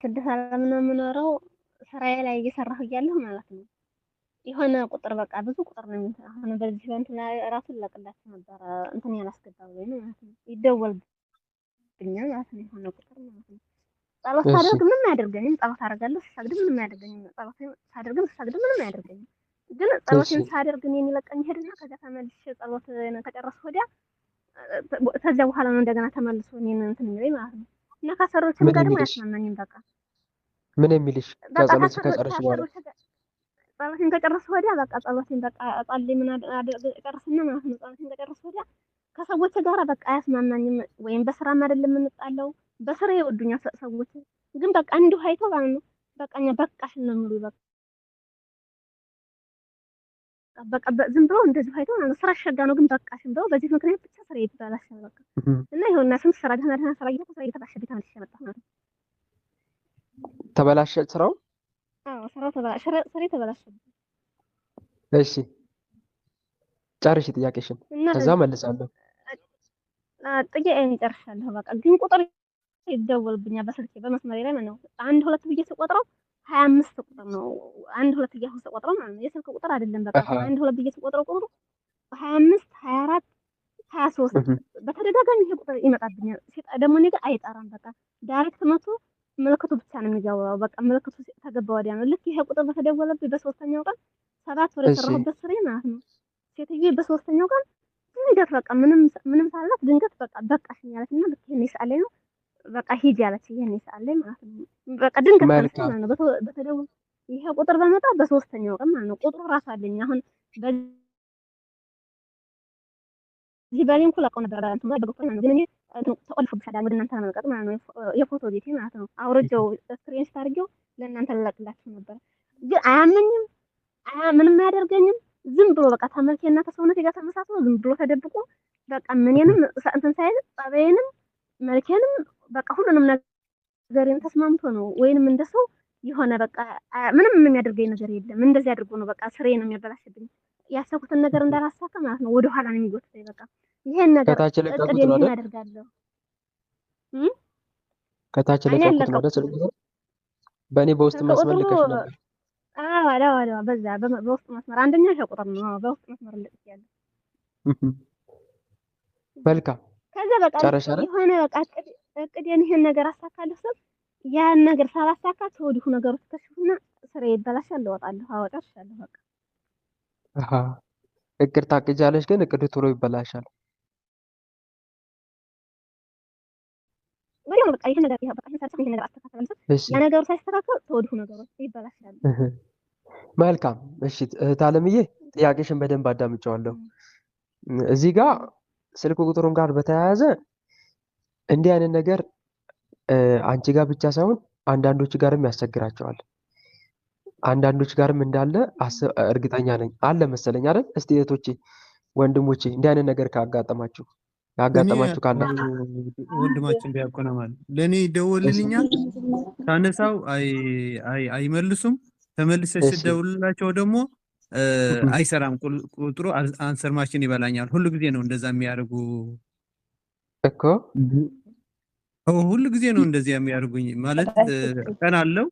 ስድስት ዓለም ነው የምኖረው። ስራዬ ላይ እየሰራሁ እያለሁ ማለት ነው የሆነ ቁጥር በቃ ብዙ ቁጥር ነው የሚመጣው። አሁን በዚህ በእንትን ላይ ራሱ ልለቅላችሁ ነበረ እንትን ያላስገባው ወይ ነው ማለት ነው ይደወልብኛል ማለት ነው የሆነ ቁጥር ማለት ነው። ጸሎት እሺ ሳደርግ ምንም አያደርገኝም። ጸሎት አደርጋለሁ ስሰግድ ምንም አያደርገኝም። ጸሎት ሳደርግም ስሰግድ ምንም አያደርገኝም። ግን እሺ ጸሎቴን ሳደርግ እኔን ይለቀኝ ሄድና ከዛ ተመልሼ ጸሎት ከጨረስኩ ወዲያ ከዚያ በኋላ ነው እንደገና ተመልሶ እኔን እንትን የሚለኝ ማለት ነው። እና ከአሰሪዎቼም ምን ጋር ደግሞ የሚልሽ አያስማማኝም በቃ ምን የሚልሽ በቃ ከጸሎት ከጨረስሽ በኋላ? ታሰሮች ጸሎቴን ከጨረስኩ ወዲያ በቃ ጸሎቴን በቃ ጸልይ ምን ጨርስና ማለት ነው። ጸሎቴን ከጨረስኩ ወዲያ ከሰዎች ጋር በቃ አያስማማኝም። ወይም በስራም አይደለም የምንጣለው፣ በስራ ይወዱኛል ሰዎች፣ ግን በቃ እንዲሁ አይተው ማለት ነው በቃ እኛ በቃሽን ነው የሚሉኝ። በቃ ዝም ብሎ እንደዚህ አይተው ማለት ነው ስራ ሸጋ ነው፣ ግን በቃሽን ብለው በዚህ ምክንያት ብቻ ስራ ይበላሻል በቃ። እና ይኸውና ስንት ስራ ደህና ደህና ስራ እየሰራሁ ስራ እየተበላሸብኝ ተመልሼ መጣሁ ማለት ነው። ተበላሸ ስራው? አዎ ስራው ስራ ተበላሸብኝ እሺ ጨርሽ ጥያቄሽን፣ እና ከዛ መልሳለሁ። ጥያቄን ጨርሻለሁ። በቃ ግን ቁጥር ይደወልብኛል በስልኬ በመስመሬ ላይ ማለት ነው። አንድ ሁለት ብዬ ስቆጥረው 25 ቁጥር ነው። አንድ ሁለት እያልኩ ስቆጥረው ማለት ነው የስልክ ቁጥር አይደለም። በቃ አሃ አንድ ሁለት ብዬ ስቆጥረው ቁጥሩ 25 24 23 በተደጋጋሚ ይሄ ቁጥር ይመጣብኛል። ደግሞ እኔ ጋር አይጠራም። በቃ ዳይሬክት መቶ ምልክቱ ብቻ ነው የሚገባው። በቃ ምልክቱ ተገባ ወዲያ ነው። ልክ ይሄ ቁጥር በተደወለብኝ በሶስተኛው ቀን 7 ወር እሺ የሰራሁበት ስሬ ማለት ነው። ሴትዬ በሶስተኛው ቀን ድንገት በቃ ምንም ሳላት ድንገት በቃ በቃሽኝ አለችና ልክ ይሄን ይሳለ ነው በቃ ሂጂ አለች። ይሄን ይሳለ ማለት ነው። በቃ ድንገት ተነስቼ መልካም ማለት ነው በተደወለ ይሄ ቁጥር በመጣ በሶስተኛው ቀን ማለት ነው። ቁጥሩ ራሱ አለኝ አሁን እዚህ በሊንኩ ለቀው ነበር እንትን ላይ በግሩፕ ማለት ግን እኔ ተቆልፎብሻል ወደ እናንተ ለመልቀቅ ማለት ነው። የፎቶ ቤቴ ማለት ነው። አውርጄው ስክሪንሾት አድርጌው ለእናንተ ልለቅላችሁ ነበር። ግን አያመኝም፣ ምንም አያደርገኝም። ዝም ብሎ በቃ ተመልኬና ከሰውነቴ ጋር ተመሳስሎ ዝም ብሎ ተደብቆ በቃ ምንንም እንትን ሳይል ጸባዬንም መልኬንም በቃ ሁሉንም ነገሬን ተስማምቶ ነው ወይንም እንደሰው የሆነ በቃ ምንም የሚያደርገኝ ነገር የለም። እንደዚህ አድርጎ ነው በቃ ስሬ ነው የሚያበላሽብኝ። ያሰብኩትን ነገር እንዳላሳካ ማለት ነው። ወደ ኋላ ነው የሚጎትተኝ በቃ ይሄን ነገር ከታች የለቀቁት እቅዴን ነው ይሄን አይደል? አደርጋለሁ። ከታች እኔ የለቀቁት ነው አይደል? አልለቀኩትም። ስልክ ቁጥር በእኔ በውስጥ ስልክ መስመር ቁጥሩ ልከሽ ነበር። አዎ በዛ በውስጥ መስመር አንደኛ ይሄ ቁጥር ነው። በውስጥ መስመር ልኬያለሁ። መልካም ከዛ በቃ ጨረሻ አይደል? የሆነ በቃ እቅዴን ይሄን ነገር አሳካለሁ ስል ያን ነገር ሳላሳካ ከወዲሁ ነገሮች ከሽፉና ስራ ይበላሻል። እወጣለሁ፣ አወጣሻለሁ በቃ አሃ እቅድ ታቅጃለሽ፣ ግን እቅዱ ቶሎ ይበላሻል። ወዲያው በቃ ይሄ ነገር ይሄ በቃ ይሄ ነገር አስተካክላለሁ ስል እሺ ያ ነገሩ ሳይስተካከል ከወዲሁ ነገሮች ይበላሻሉ። መልካም እሺ እህት አለምዬ ጥያቄሽን በደንብ አዳምጨዋለሁ። እዚህ ጋር ስልክ ቁጥሩን ጋር በተያያዘ እንዲህ አይነት ነገር አንቺ ጋር ብቻ ሳይሆን አንዳንዶች ጋርም ያስቸግራቸዋል። አንዳንዶች ጋርም እንዳለ እርግጠኛ ነኝ አለ መሰለኝ አይደል? እስቲ እህቶቼ ወንድሞቼ እንዲህ አይነት ነገር እኔ ካጋጠማችሁ ካለ ወንድማችን ቢያቆነማል ለእኔ ይደወልልኛል። ሳነሳው አይመልሱም። ተመልሰሽ እሺ ስደውልላቸው ደግሞ አይሰራም። ቁጥሩ አንሰር ማሽን ይበላኛል። ሁሉ ጊዜ ነው እንደዛ የሚያደርጉ። እኮ ሁሉ ጊዜ ነው እንደዚያ የሚያደርጉኝ። ማለት ቀን አለው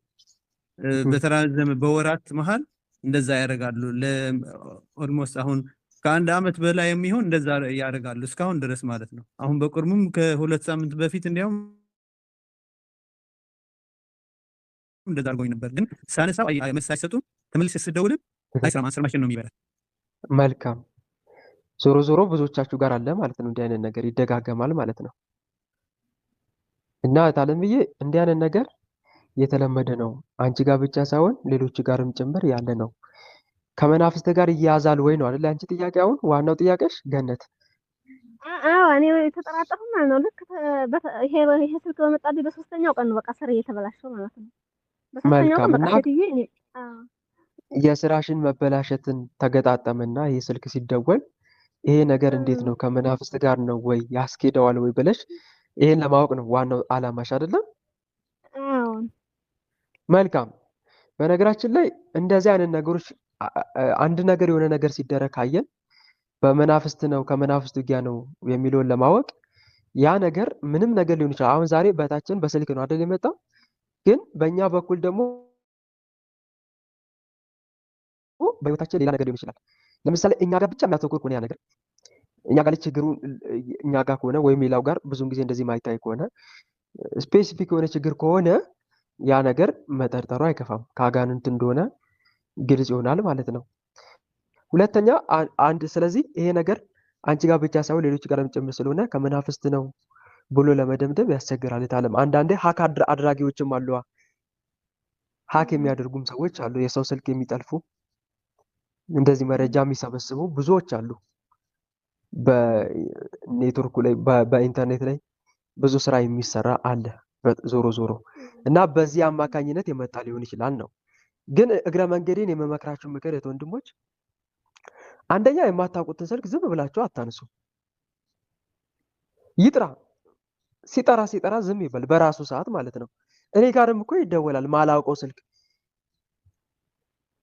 በተራዘመ በወራት መሃል እንደዛ ያደርጋሉ። ለኦልሞስት አሁን ከአንድ አመት በላይ የሚሆን እንደዛ ያደርጋሉ እስካሁን ድረስ ማለት ነው። አሁን በቅርቡም ከሁለት ሳምንት በፊት እንዲያውም እንደዛ አድርጎኝ ነበር። ግን ሳነሳው መልስ አይሰጡም። ተመልሼ ስደውልም አይሰራም። አንሰር ማሽን ነው የሚበላ። መልካም ዞሮ ዞሮ ብዙዎቻችሁ ጋር አለ ማለት ነው። እንዲህ አይነት ነገር ይደጋገማል ማለት ነው። እና እህት አለምዬ እንዲህ አይነት ነገር የተለመደ ነው። አንቺ ጋር ብቻ ሳይሆን ሌሎች ጋርም ጭምር ያለ ነው። ከመናፍስት ጋር ይያዛል ወይ ነው አይደል? አንቺ ጥያቄ አሁን ዋናው ጥያቄሽ ገነት። አዎ እኔ የተጠራጠርኩ ማለት ነው። ልክ ይሄ ስልክ በመጣልኝ በሶስተኛው ቀን ነው በቃ ስራ እየተበላሸው ማለት ነው። በሶስተኛው ቀን መልካም በቃ እና ሴትዬ እኔ የስራሽን መበላሸትን ተገጣጠመና ይህ ስልክ ሲደወል ይሄ ነገር እንዴት ነው ከመናፍስት ጋር ነው ወይ ያስኬደዋል ወይ ብለሽ ይሄን ለማወቅ ነው ዋናው አላማሽ አይደለም? አዎ መልካም። በነገራችን ላይ እንደዚህ አይነት ነገሮች አንድ ነገር የሆነ ነገር ሲደረግ ካየን በመናፍስት ነው ከመናፍስት ውጊያ ነው የሚለውን ለማወቅ ያ ነገር ምንም ነገር ሊሆን ይችላል። አሁን ዛሬ በታችን በስልክ ነው አይደል የመጣው? ግን በእኛ በኩል ደግሞ በህይወታችን ሌላ ነገር ሊሆን ይችላል። ለምሳሌ እኛ ጋር ብቻ የሚያተኩር ከሆነ ያ ነገር እኛ ጋር ላይ ችግሩ እኛ ጋር ከሆነ ወይም ሌላው ጋር ብዙውን ጊዜ እንደዚህ ማይታይ ከሆነ ስፔሲፊክ የሆነ ችግር ከሆነ ያ ነገር መጠርጠሩ አይከፋም፣ ከአጋንንት እንደሆነ ግልጽ ይሆናል ማለት ነው። ሁለተኛ አንድ ስለዚህ ይሄ ነገር አንቺ ጋር ብቻ ሳይሆን ሌሎች ጋር ጭምር ስለሆነ ከመናፍስት ነው ብሎ ለመደምደም ያስቸግራል። የታለም አንዳንዴ ሀክ አድራጊዎችም አሉ። ሀክ የሚያደርጉም ሰዎች አሉ። የሰው ስልክ የሚጠልፉ እንደዚህ መረጃ የሚሰበስቡ ብዙዎች አሉ። በኔትወርኩ ላይ በኢንተርኔት ላይ ብዙ ስራ የሚሰራ አለ ዞሮ ዞሮ እና በዚህ አማካኝነት የመጣ ሊሆን ይችላል ነው። ግን እግረ መንገዴን የመመክራችሁ ምክር ወንድሞች፣ አንደኛ የማታውቁትን ስልክ ዝም ብላችሁ አታንሱ። ይጥራ ሲጠራ ዝም ይበል በራሱ ሰዓት ማለት ነው። እኔ ጋርም እኮ ይደወላል ማላውቀው ስልክ፣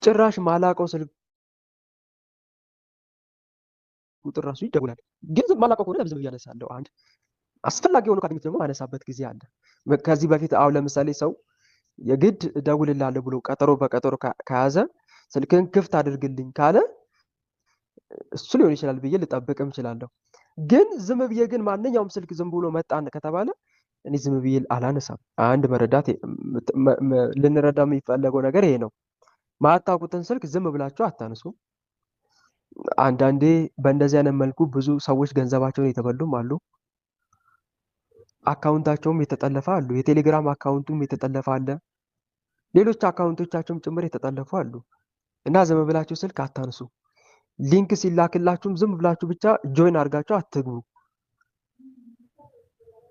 ጭራሽ ማላውቀው ስልክ ቁጥር ራሱ ይደውላል። ግን ማላውቀው ከሆነ ዝም እያነሳለሁ። አንድ አስፈላጊ የሆኑ ካገኙት ደግሞ አነሳበት ጊዜ አለ። ከዚህ በፊት አሁን ለምሳሌ ሰው የግድ እደውልልሃለሁ ብሎ ቀጠሮ በቀጠሮ ከያዘ ስልክን ክፍት አድርግልኝ ካለ እሱ ሊሆን ይችላል ብዬ ልጠብቅም እችላለሁ። ግን ዝም ብዬ ግን ማንኛውም ስልክ ዝም ብሎ መጣን ከተባለ እኔ ዝም ብዬ አላነሳም። አንድ ልንረዳ የሚፈለገው ነገር ይሄ ነው። ማታውቁትን ስልክ ዝም ብላችሁ አታንሱ። አንዳንዴ በእንደዚህ አይነት መልኩ ብዙ ሰዎች ገንዘባቸውን የተበሉም አሉ። አካውንታቸውም የተጠለፈ አሉ። የቴሌግራም አካውንቱም የተጠለፈ አለ። ሌሎች አካውንቶቻቸውም ጭምር የተጠለፉ አሉ። እና ዝም ብላችሁ ስልክ አታንሱ። ሊንክ ሲላክላችሁም ዝም ብላችሁ ብቻ ጆይን አድርጋችሁ አትግቡ።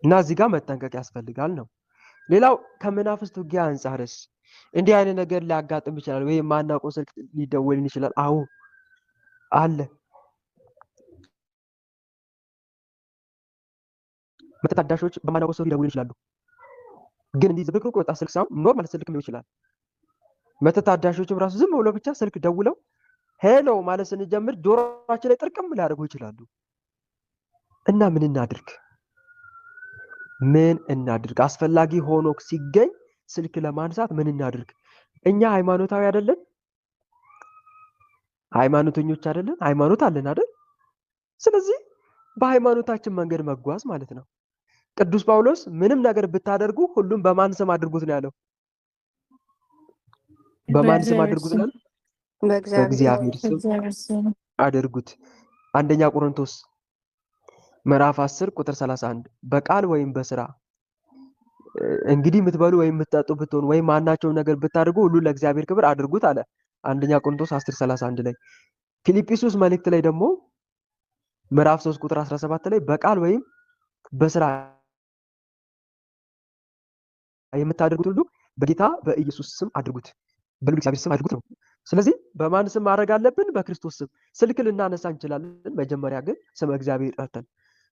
እና እዚህ ጋር መጠንቀቅ ያስፈልጋል ነው። ሌላው ከመናፍስት ውጊያ አንጻርስ እንዲህ አይነት ነገር ሊያጋጥም ይችላል ወይ? ማናውቀው ስልክ ሊደወልን ይችላል። አዎ አለ። መተታዳሾች በማናውቀው ሰው ሊደውሉ ይችላሉ። ግን እንዲህ ዝብርቅርቅ ወጣ ስልክ ሳይሆን ኖርማል ስልክም ሊሆን ይችላል። መተታዳሾችም ራሱ ዝም ብለው ብቻ ስልክ ደውለው ሄሎ ማለት ስንጀምር ጆሮአችን ላይ ጥርቅም ሊያደርጉ ይችላሉ። እና ምን እናድርግ? አስፈላጊ ሆኖ ሲገኝ ስልክ ለማንሳት ምን እናድርግ? እኛ ሃይማኖታዊ አይደለን? ሃይማኖተኞች አይደለን? ሃይማኖት አለን አይደል? ስለዚህ በሃይማኖታችን መንገድ መጓዝ ማለት ነው። ቅዱስ ጳውሎስ ምንም ነገር ብታደርጉ ሁሉም በማን ስም አድርጉት ነው ያለው? በማን ስም አድርጉት ነው? በእግዚአብሔር ስም አድርጉት። አንደኛ ቆሮንቶስ ምዕራፍ 10 ቁጥር 31 በቃል ወይም በስራ እንግዲህ የምትበሉ ወይም የምትጠጡ ብትሆኑ ወይም ማናቸውም ነገር ብታደርጉ ሁሉ ለእግዚአብሔር ክብር አድርጉት አለ። አንደኛ ቆሮንቶስ 10:31 ላይ። ፊልጵስዩስ መልእክት ላይ ደግሞ ምዕራፍ 3 ቁጥር 17 ላይ በቃል ወይም በስራ የምታደርጉት ሁሉ በጌታ በኢየሱስ ስም አድርጉት፣ በእግዚአብሔር ስም አድርጉት ነው። ስለዚህ በማን ስም ማድረግ አለብን? በክርስቶስ ስም። ስልክ ልናነሳ እንችላለን። መጀመሪያ ግን ስመ እግዚአብሔር ጠርተን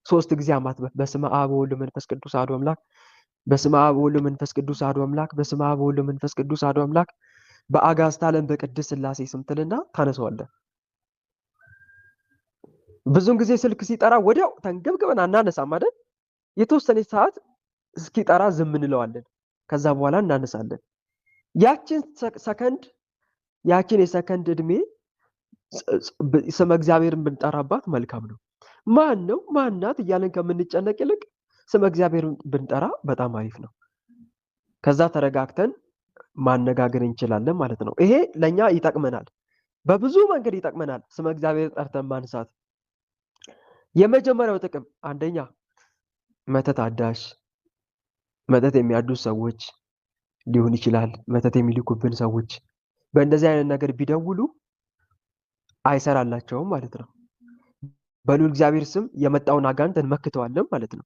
3 ጊዜ አማትበን በስመ አብ ወወልድ ወመንፈስ ቅዱስ አሐዱ አምላክ፣ በስመ አብ ወወልድ ወመንፈስ ቅዱስ አሐዱ አምላክ፣ በስመ አብ ወወልድ ወመንፈስ ቅዱስ አሐዱ አምላክ በአጋዕዝተ ዓለም በቅድስት ሥላሴ ስም ትልና ታነሳዋለህ። ብዙውን ጊዜ ስልክ ሲጠራ ወዲያው ተንገብግበን አናነሳም አይደል? የተወሰነች ሰዓት እስኪጠራ ዝም እንለዋለን። ከዛ በኋላ እናነሳለን። ያችን የሰከንድ እድሜ ስመ እግዚአብሔርን ብንጠራባት መልካም ነው። ማን ነው ማናት እያለን ከምንጨነቅ ይልቅ ስመ እግዚአብሔርን ብንጠራ በጣም አሪፍ ነው። ከዛ ተረጋግተን ማነጋገር እንችላለን ማለት ነው። ይሄ ለኛ ይጠቅመናል፣ በብዙ መንገድ ይጠቅመናል። ስመ እግዚአብሔር ጠርተን ማንሳት የመጀመሪያው ጥቅም አንደኛ መተት የሚያዱስ ሰዎች ሊሆን ይችላል፣ መተት የሚልኩብን ሰዎች በእንደዚህ አይነት ነገር ቢደውሉ አይሰራላቸውም ማለት ነው። በልዑል እግዚአብሔር ስም የመጣውን አጋንንት እንመክተዋለን ማለት ነው።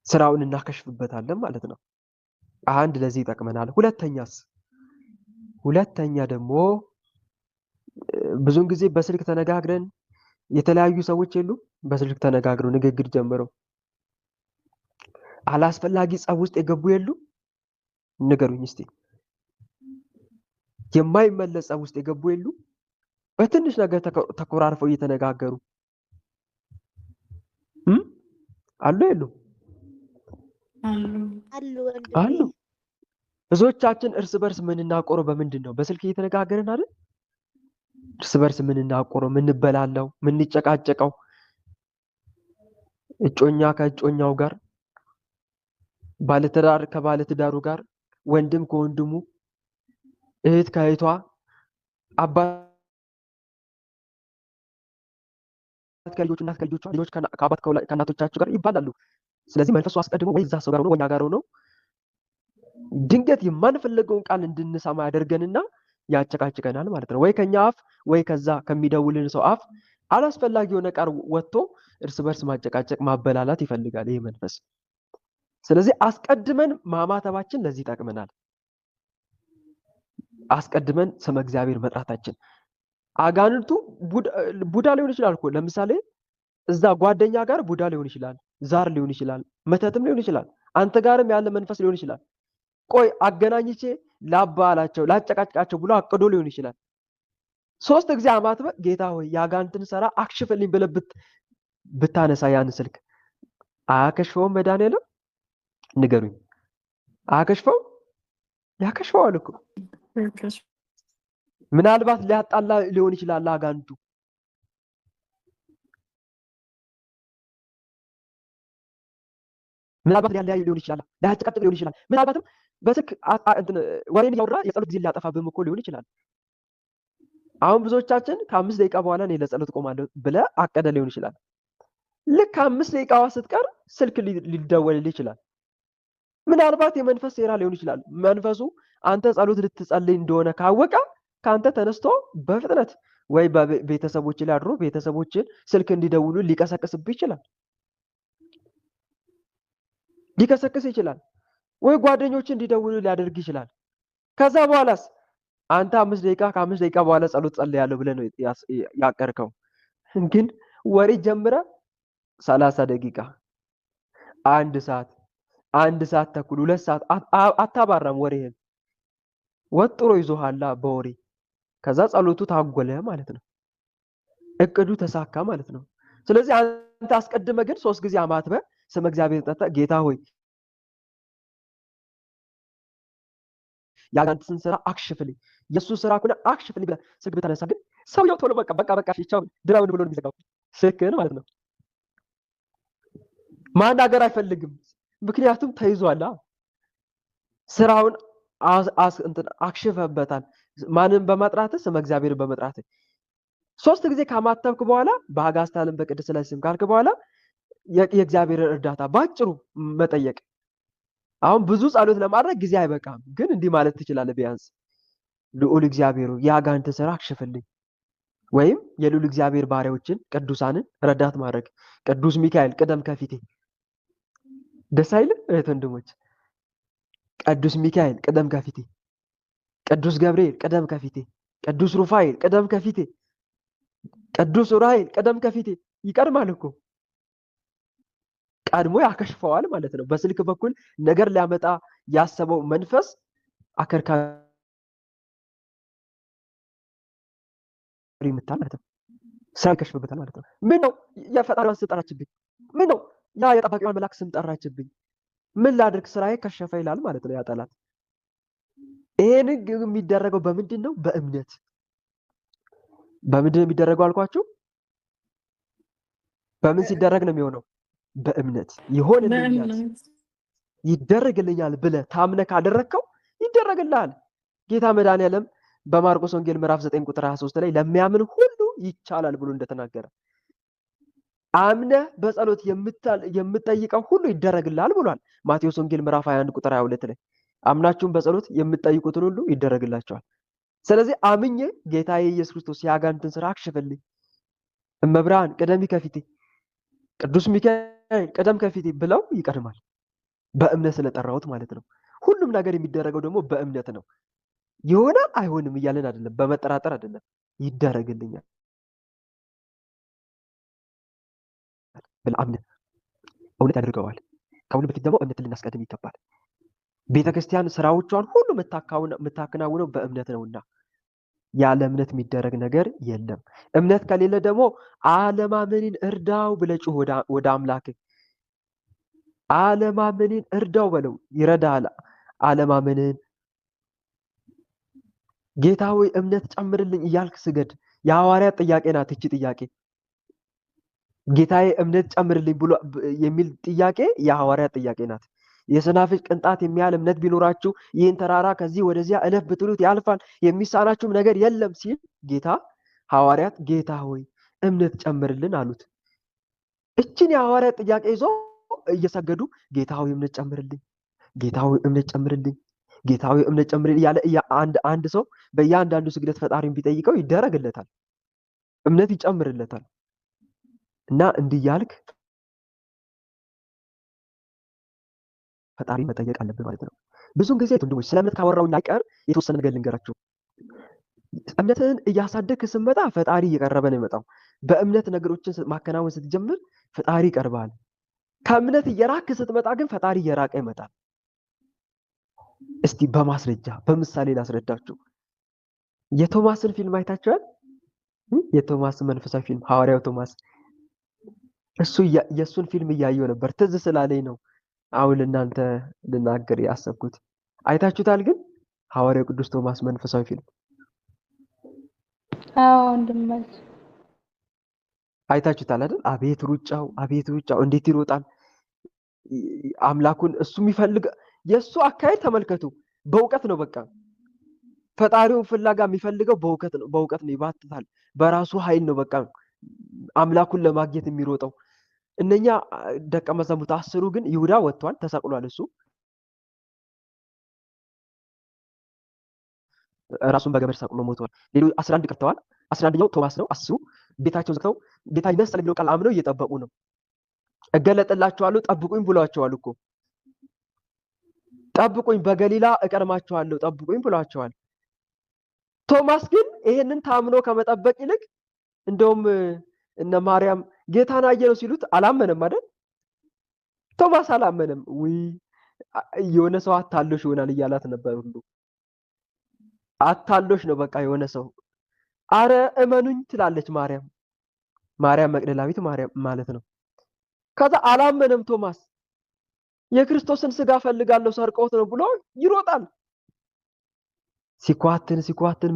ስራውን እናከሽፍበታለን ማለት ነው። አንድ ለዚህ ይጠቅመናል። ሁለተኛ ደግሞ ብዙውን ጊዜ በስልክ ተነጋግረን የተለያዩ ሰዎች በስልክ ተነጋግረው ንግግር ጀምረው አላስፈላጊ ጸብ ውስጥ የገቡ ንገሩኝ እስቲ። የማይመለስ ጸብ ውስጥ የገቡ በትንሽ ነገር ተኮራርፈው እየተነጋገሩ አሉ የሉ? አሉ። ብዙዎቻችን እርስ በርስ የምንናቆረው በምንድን ነው? በስልክ እየተነጋገርን አይደል? እርስ በርስ የምንናቆረው፣ የምንበላለው፣ የምንጨቃጨቀው እጮኛ ከእጮኛው ጋር፣ ባለትዳር ከባለትዳሩ ጋር፣ ወንድም ከወንድሙ፣ እህት ከእህቷ፣ አባት ከልጆቹ፣ እናት ከልጆቿ፣ ልጆች ከአባት ከእናቶቻቸው ጋር ይባላሉ። ስለዚህ መንፈሱ አስቀድሞ ወይ እዛ ሰው ጋር ሆኖ ወይ እኛ ጋር ሆኖ ድንገት የማንፈልገውን ቃል እንድንሰማ ያደርገንና ያጨቃጭቀናል ማለት ነው። ወይ ከኛ አፍ ወይ ከዛ ከሚደውልን ሰው አፍ አላስፈላጊ የሆነ ቃል ወጥቶ እርስ በርስ ማጨቃጨቅ ማበላላት ይፈልጋል ይህ መንፈስ። ስለዚህ አስቀድመን ማማተባችን ለዚህ ይጠቅመናል። አስቀድመን ስመ እግዚአብሔር መጥራታችን። አጋንንቱ ቡዳ ሊሆን ይችላል እኮ። ለምሳሌ እዛ ጓደኛ ጋር ቡዳ ሊሆን ይችላል፣ ዛር ሊሆን ይችላል፣ መተትም ሊሆን ይችላል፣ አንተ ጋርም ያለ መንፈስ ሊሆን ይችላል። ቆይ አገናኝቼ ላባላቸው ላጨቃጭቃቸው ብሎ አቅዶ ሊሆን ይችላል። 3 ጊዜ አማትበ ጌታ ሆይ ያጋንንትን ሰራ አክሽፈልኝ ብለህ ብታነሳ ያን ስልክ አያከሽፈውም? መድኃኒዓለም ንገሩኝ። አያከሽፈው? ያከሽፈዋል እኮ። ምናልባት ሊያጣላ ሊሆን ይችላል አጋንንቱ። ምናልባት ሊያለያይ ሊሆን ይችላል፣ ሊያጨቃጭቅ ሊሆን ይችላል። ምናልባትም በስልክ ወሬን እያወራ የጸሎት ጊዜ ሊያጠፋብህም እኮ ሊሆን ይችላል። አሁን ብዙዎቻችን ከ5 ደቂቃ በኋላ እኔ ለጸሎት ቆማለሁ ብለህ አቀደ ሊሆን ይችላል። ልክ 5 ደቂቃዋ ስትቀር ስልክ ሊደወልልህ ይችላል። ምናልባት የመንፈስ ሴራ ሊሆን ይችላል። መንፈሱ አንተ ጸሎት ልትጸልይ እንደሆነ ካወቀ ካንተ ተነስቶ በፍጥነት ወይ በቤተሰቦች ላይ አድሮ ቤተሰቦችን ስልክ እንዲደውሉ ሊቀሰቅስብህ ይችላል። ሊቀሰቅስ ይችላል። ወይ ጓደኞች እንዲደውሉ ሊያደርግ ይችላል። ከዛ በኋላስ አንተ 5 ደቂቃ ከ5 ደቂቃ በኋላ ጸሎት ጸልያለሁ ብለህ ነው ያቀርከው። ግን ወሬ ጀምረ 30 ደቂቃ፣ 1 ሰዓት፣ 1 ሰዓት ተኩል፣ 2 ሰዓት አታባራም። ወሬህን ወጥሮ ይዞሃላ በወሬ። ከዛ ጸሎቱ ታጎለ ማለት ነው። እቅዱ ተሳካ ማለት ነው። ስለዚህ አንተ አስቀድመ ግን 3 ጊዜ አማትበ ስመ እግዚአብሔር ጠርተህ ጌታ ሆይ ያጋንንትን ስራ አክሽፍልኝ፣ የሱ ስራ ከሆነ አክሽፍልኝ ብለህ ስልክ ብታነሳ ግን ሰውየው ቶሎ በቃ ቻው ድራውን ብሎ ነው የሚዘጋው ስልክህን ማለት ነው። ማናገር አይፈልግም፣ ምክንያቱም ተይዟል። ስራውን አክሽፈበታል። ማንን በመጥራት? ስመ እግዚአብሔርን በመጥራት። 3 ጊዜ ካማተብክ በኋላ በአጋዕዝተ ዓለም በቅድስት ሥላሴ ስም ካልክ በኋላ የእግዚአብሔርን እርዳታ ባጭሩ መጠየቅ። አሁን ብዙ ጸሎት ለማድረግ ጊዜ አይበቃም፣ ግን እንዲህ ማለት ትችላለህ። ቢያንስ ልዑል እግዚአብሔር የአጋንንትን ስራ አክሽፍልኝ፣ ወይም የልዑል እግዚአብሔር ባሪያዎችን ቅዱሳንን ረዳት ማድረግ። ቅዱስ ሚካኤል ቅደም ከፊቴ። ደስ አይልም እህት ወንድሞች? ቅዱስ ሚካኤል ቅደም ከፊቴ፣ ቅዱስ ገብርኤል ቅደም ከፊቴ፣ ቅዱስ ሩፋኤል ቅደም ከፊቴ፣ ቅዱስ ኡራኤል ቅደም ከፊቴ። ይቀድማል እኮ ቀድሞ ያከሽፈዋል ማለት ነው። በስልክ በኩል ነገር ሊያመጣ ያሰበው መንፈስ አከርካሪ ይመታል ማለት ነው። ስራ ይከሽፍበታል ማለት ነው። ምን ነው የፈጣሪዋን ስም ጠራችብኝ፣ ምን ነው ያ የጠባቂዋን መልአክ ስም ጠራችብኝ፣ ምን ላድርግ ስራዬ ከሸፈ ይላል ማለት ነው ያ ጠላት። ይሄን የሚደረገው በምንድን ነው? በእምነት። በምንድን ነው የሚደረገው አልኳችሁ? በምን ሲደረግ ነው የሚሆነው? በእምነት። ይሆንልኛል ይደረግልኛል ብለህ ታምነህ ካደረግከው ይደረግልሃል። ጌታ መድኃኒዓለም በማርቆስ ወንጌል ምዕራፍ 9 ቁጥር 23 ላይ ለሚያምን ሁሉ ይቻላል ብሎ እንደተናገረ አምነህ በጸሎት የምትጠይቀው ሁሉ ይደረግልሃል ብሏል። ማቴዎስ ወንጌል ምዕራፍ 21 ቁጥር 22 ላይ አምናችሁም በጸሎት የምትጠይቁትን ሁሉ ይደረግላችኋል። ስለዚህ አምኜ ጌታዬ ኢየሱስ ክርስቶስ የአጋንንትን ስራ አክሽፍልኝ፣ እመብርሃን ቅደሚ ከፊቴ፣ ቅዱስ ሚካኤል ቅደም ከፊቴ ብለው ይቀድማል። በእምነት ስለጠራሁት ማለት ነው። ሁሉም ነገር የሚደረገው ደግሞ በእምነት ነው። ይሆናል አይሆንም እያለን አይደለም፣ በመጠራጠር አይደለም። ይደረግልኛል ብለህ አምነህ እውነት ያደርገዋል። ከሁሉ በፊት ደግሞ እምነትን ልናስቀድም ይገባል። ቤተክርስቲያን ስራዎቿን ሁሉ የምታከናውነው በእምነት ነውና ያለ እምነት የሚደረግ ነገር የለም። እምነት ከሌለ ደግሞ አለማመንን እርዳው ብለህ ጩህ ወደ አምላክ። አለማመንን እርዳው በለው፣ ይረዳል። አለማመንን ጌታ ሆይ እምነት ጨምርልኝ እያልክ ስገድ። የሐዋርያት ጥያቄ ናት እቺ ጥያቄ። ጌታዬ እምነት ጨምርልኝ ብሎ የሚል ጥያቄ የሐዋርያት ጥያቄ ናት። የሰናፍጭ ቅንጣት የሚያህል እምነት ቢኖራችሁ ይህን ተራራ ከዚህ ወደዚያ እለፍ ብትሉት ያልፋል፣ የሚሳናችሁም ነገር የለም ሲል ጌታ ሐዋርያት ጌታ ሆይ እምነት ጨምርልን አሉት። እችን የሐዋርያት ጥያቄ ይዞ እየሰገዱ ጌታ ሆይ እምነት ጨምርልኝ፣ ጌታ ሆይ እምነት ጨምርልኝ፣ ጌታ ሆይ እምነት ጨምርልኝ እያለ አንድ ሰው በእያንዳንዱ ስግደት ፈጣሪን ቢጠይቀው ይደረግለታል፣ እምነት ይጨምርለታል። እና እንዲህ እያልክ ፈጣሪ መጠየቅ አለብን ማለት ነው። ብዙውን ጊዜ ወንድሞች ስለ እምነት ካወራውና አይቀር የተወሰነ ነገር ልንገራችሁ። እምነትህን እያሳደግክ ስትመጣ ፈጣሪ እየቀረበ ነው የመጣው። በእምነት ነገሮችን ማከናወን ስትጀምር ፈጣሪ ይቀርባል። ከእምነት እየራክ ስትመጣ ግን ፈጣሪ እየራቀ ይመጣል። እስቲ በማስረጃ በምሳሌ ላስረዳችሁ። የቶማስን ፊልም አይታችኋል? የቶማስን መንፈሳዊ ፊልም ሐዋርያው ቶማስ፣ እሱ የእሱን ፊልም እያየው ነበር፣ ትዝ ስላለኝ ነው አሁን እናንተ ልናገር ያሰብኩት። አይታችሁታል ግን ሐዋርያው ቅዱስ ቶማስ መንፈሳዊ ፊልም? አዎ ወንድማች አይታችሁታል አይደል? አቤት ሩጫው፣ አቤት ሩጫው እንዴት ይሮጣል! አምላኩን እሱ የሚፈልግ የእሱ አካሄድ ተመልከቱ። በእውቀት ነው፣ በቃ ፈጣሪውን ፍላጋ የሚፈልገው በእውቀት ነው። ይባትታል፣ በራሱ ኃይል ነው በቃ አምላኩን ለማግኘት የሚሮጠው። እነኛ ደቀ መዛሙርት 10 ግን ይሁዳ ወጥቷል፣ ተሰቅሏል። እሱ ራሱን በገመድ ሰቅሎ ሞቷል። ሌሎች 11 ቀርተዋል። 11ኛው ቶማስ ነው። እሱ ቤታቸውን ዘግተው ጌታ ይነሳል የሚለው ቃል አምነው እየጠበቁ ነው። እገለጥላችኋለሁ ጠብቁኝ ብሏቸዋል እኮ። ጠብቁኝ በገሊላ እቀድማችኋለሁ ጠብቁኝ ብሏቸዋል። ቶማስ ግን ይሄንን ታምኖ ከመጠበቅ ይልቅ እንደውም እነ ማርያም ጌታን አየነው ሲሉት አላመነም አይደል? ቶማስ አላመነም። ውይ የሆነ ሰው አታሎሽ ይሆናል እያላት ነበር ሁሉ። አታሎሽ ነው በቃ የሆነ ሰው። አረ እመኑኝ ትላለች ማርያም መቅደላዊት ማርያም ማለት ነው። ከዛ አላመነም ቶማስ። የክርስቶስን ስጋ ፈልጋለሁ ሰርቀውት ነው ብሎ ይሮጣል። ሲኳትን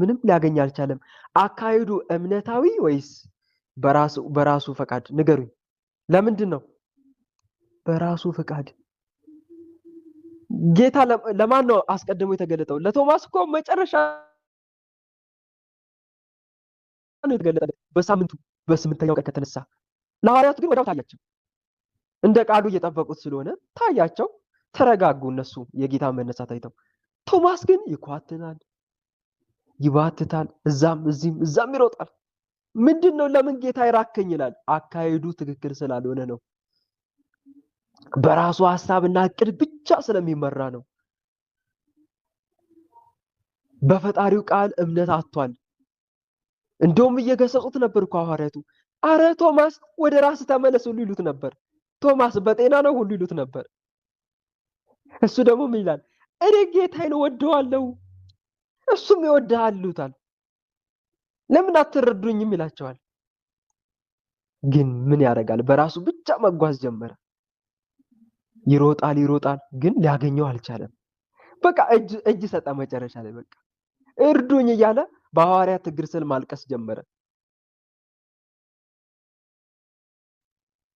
ምንም ሊያገኝ አልቻለም። አካሄዱ እምነታዊ ወይስ በራሱ ፈቃድ? ንገሩኝ። ለምንድን ነው በራሱ ፈቃድ? ጌታ ለማን ነው አስቀድሞ የተገለጠው? ለቶማስ እኮ መጨረሻ ነው የተገለጠው፣ በሳምንቱ በ8ኛው ቀን ከተነሳ። ለሐዋርያቱ ግን ወዲያው ታያቸው። እንደ ቃሉ እየጠበቁት ስለሆነ ታያቸው፣ ተረጋጉ። እነሱ የጌታ መነሳት አይተው። ቶማስ ግን ይኳትናል፣ ይባትታል፣ እዛም ይሮጣል። ምንድን ነው ለምን ጌታ ይራከኝ ይላል? አካሄዱ ትክክል ስላልሆነ ነው። በራሱ ሐሳብና እቅድ ብቻ ስለሚመራ ነው። በፈጣሪው ቃል እምነት አጥቷል። እንደውም እየገሰጹት ነበር እኮ ሐዋርያቱ። አረ ቶማስ ወደ ራስ ተመለስ ሁሉ ይሉት ነበር። ቶማስ በጤና ነው ሁሉ ይሉት ነበር። እሱ ደግሞ ምን ይላል? እኔ ጌታዬን ወደዋለሁ እሱም ይወድሃል ይሉታል። ለምን አትረዱኝም ይላቸዋል። ግን ምን ያደርጋል? በራሱ ብቻ መጓዝ ጀመረ። ይሮጣል፣ ግን ሊያገኘው አልቻለም። በቃ እጅ ሰጠ። መጨረሻ ላይ በቃ እርዱኝ እያለ በሐዋርያት እግር ስር ማልቀስ ጀመረ።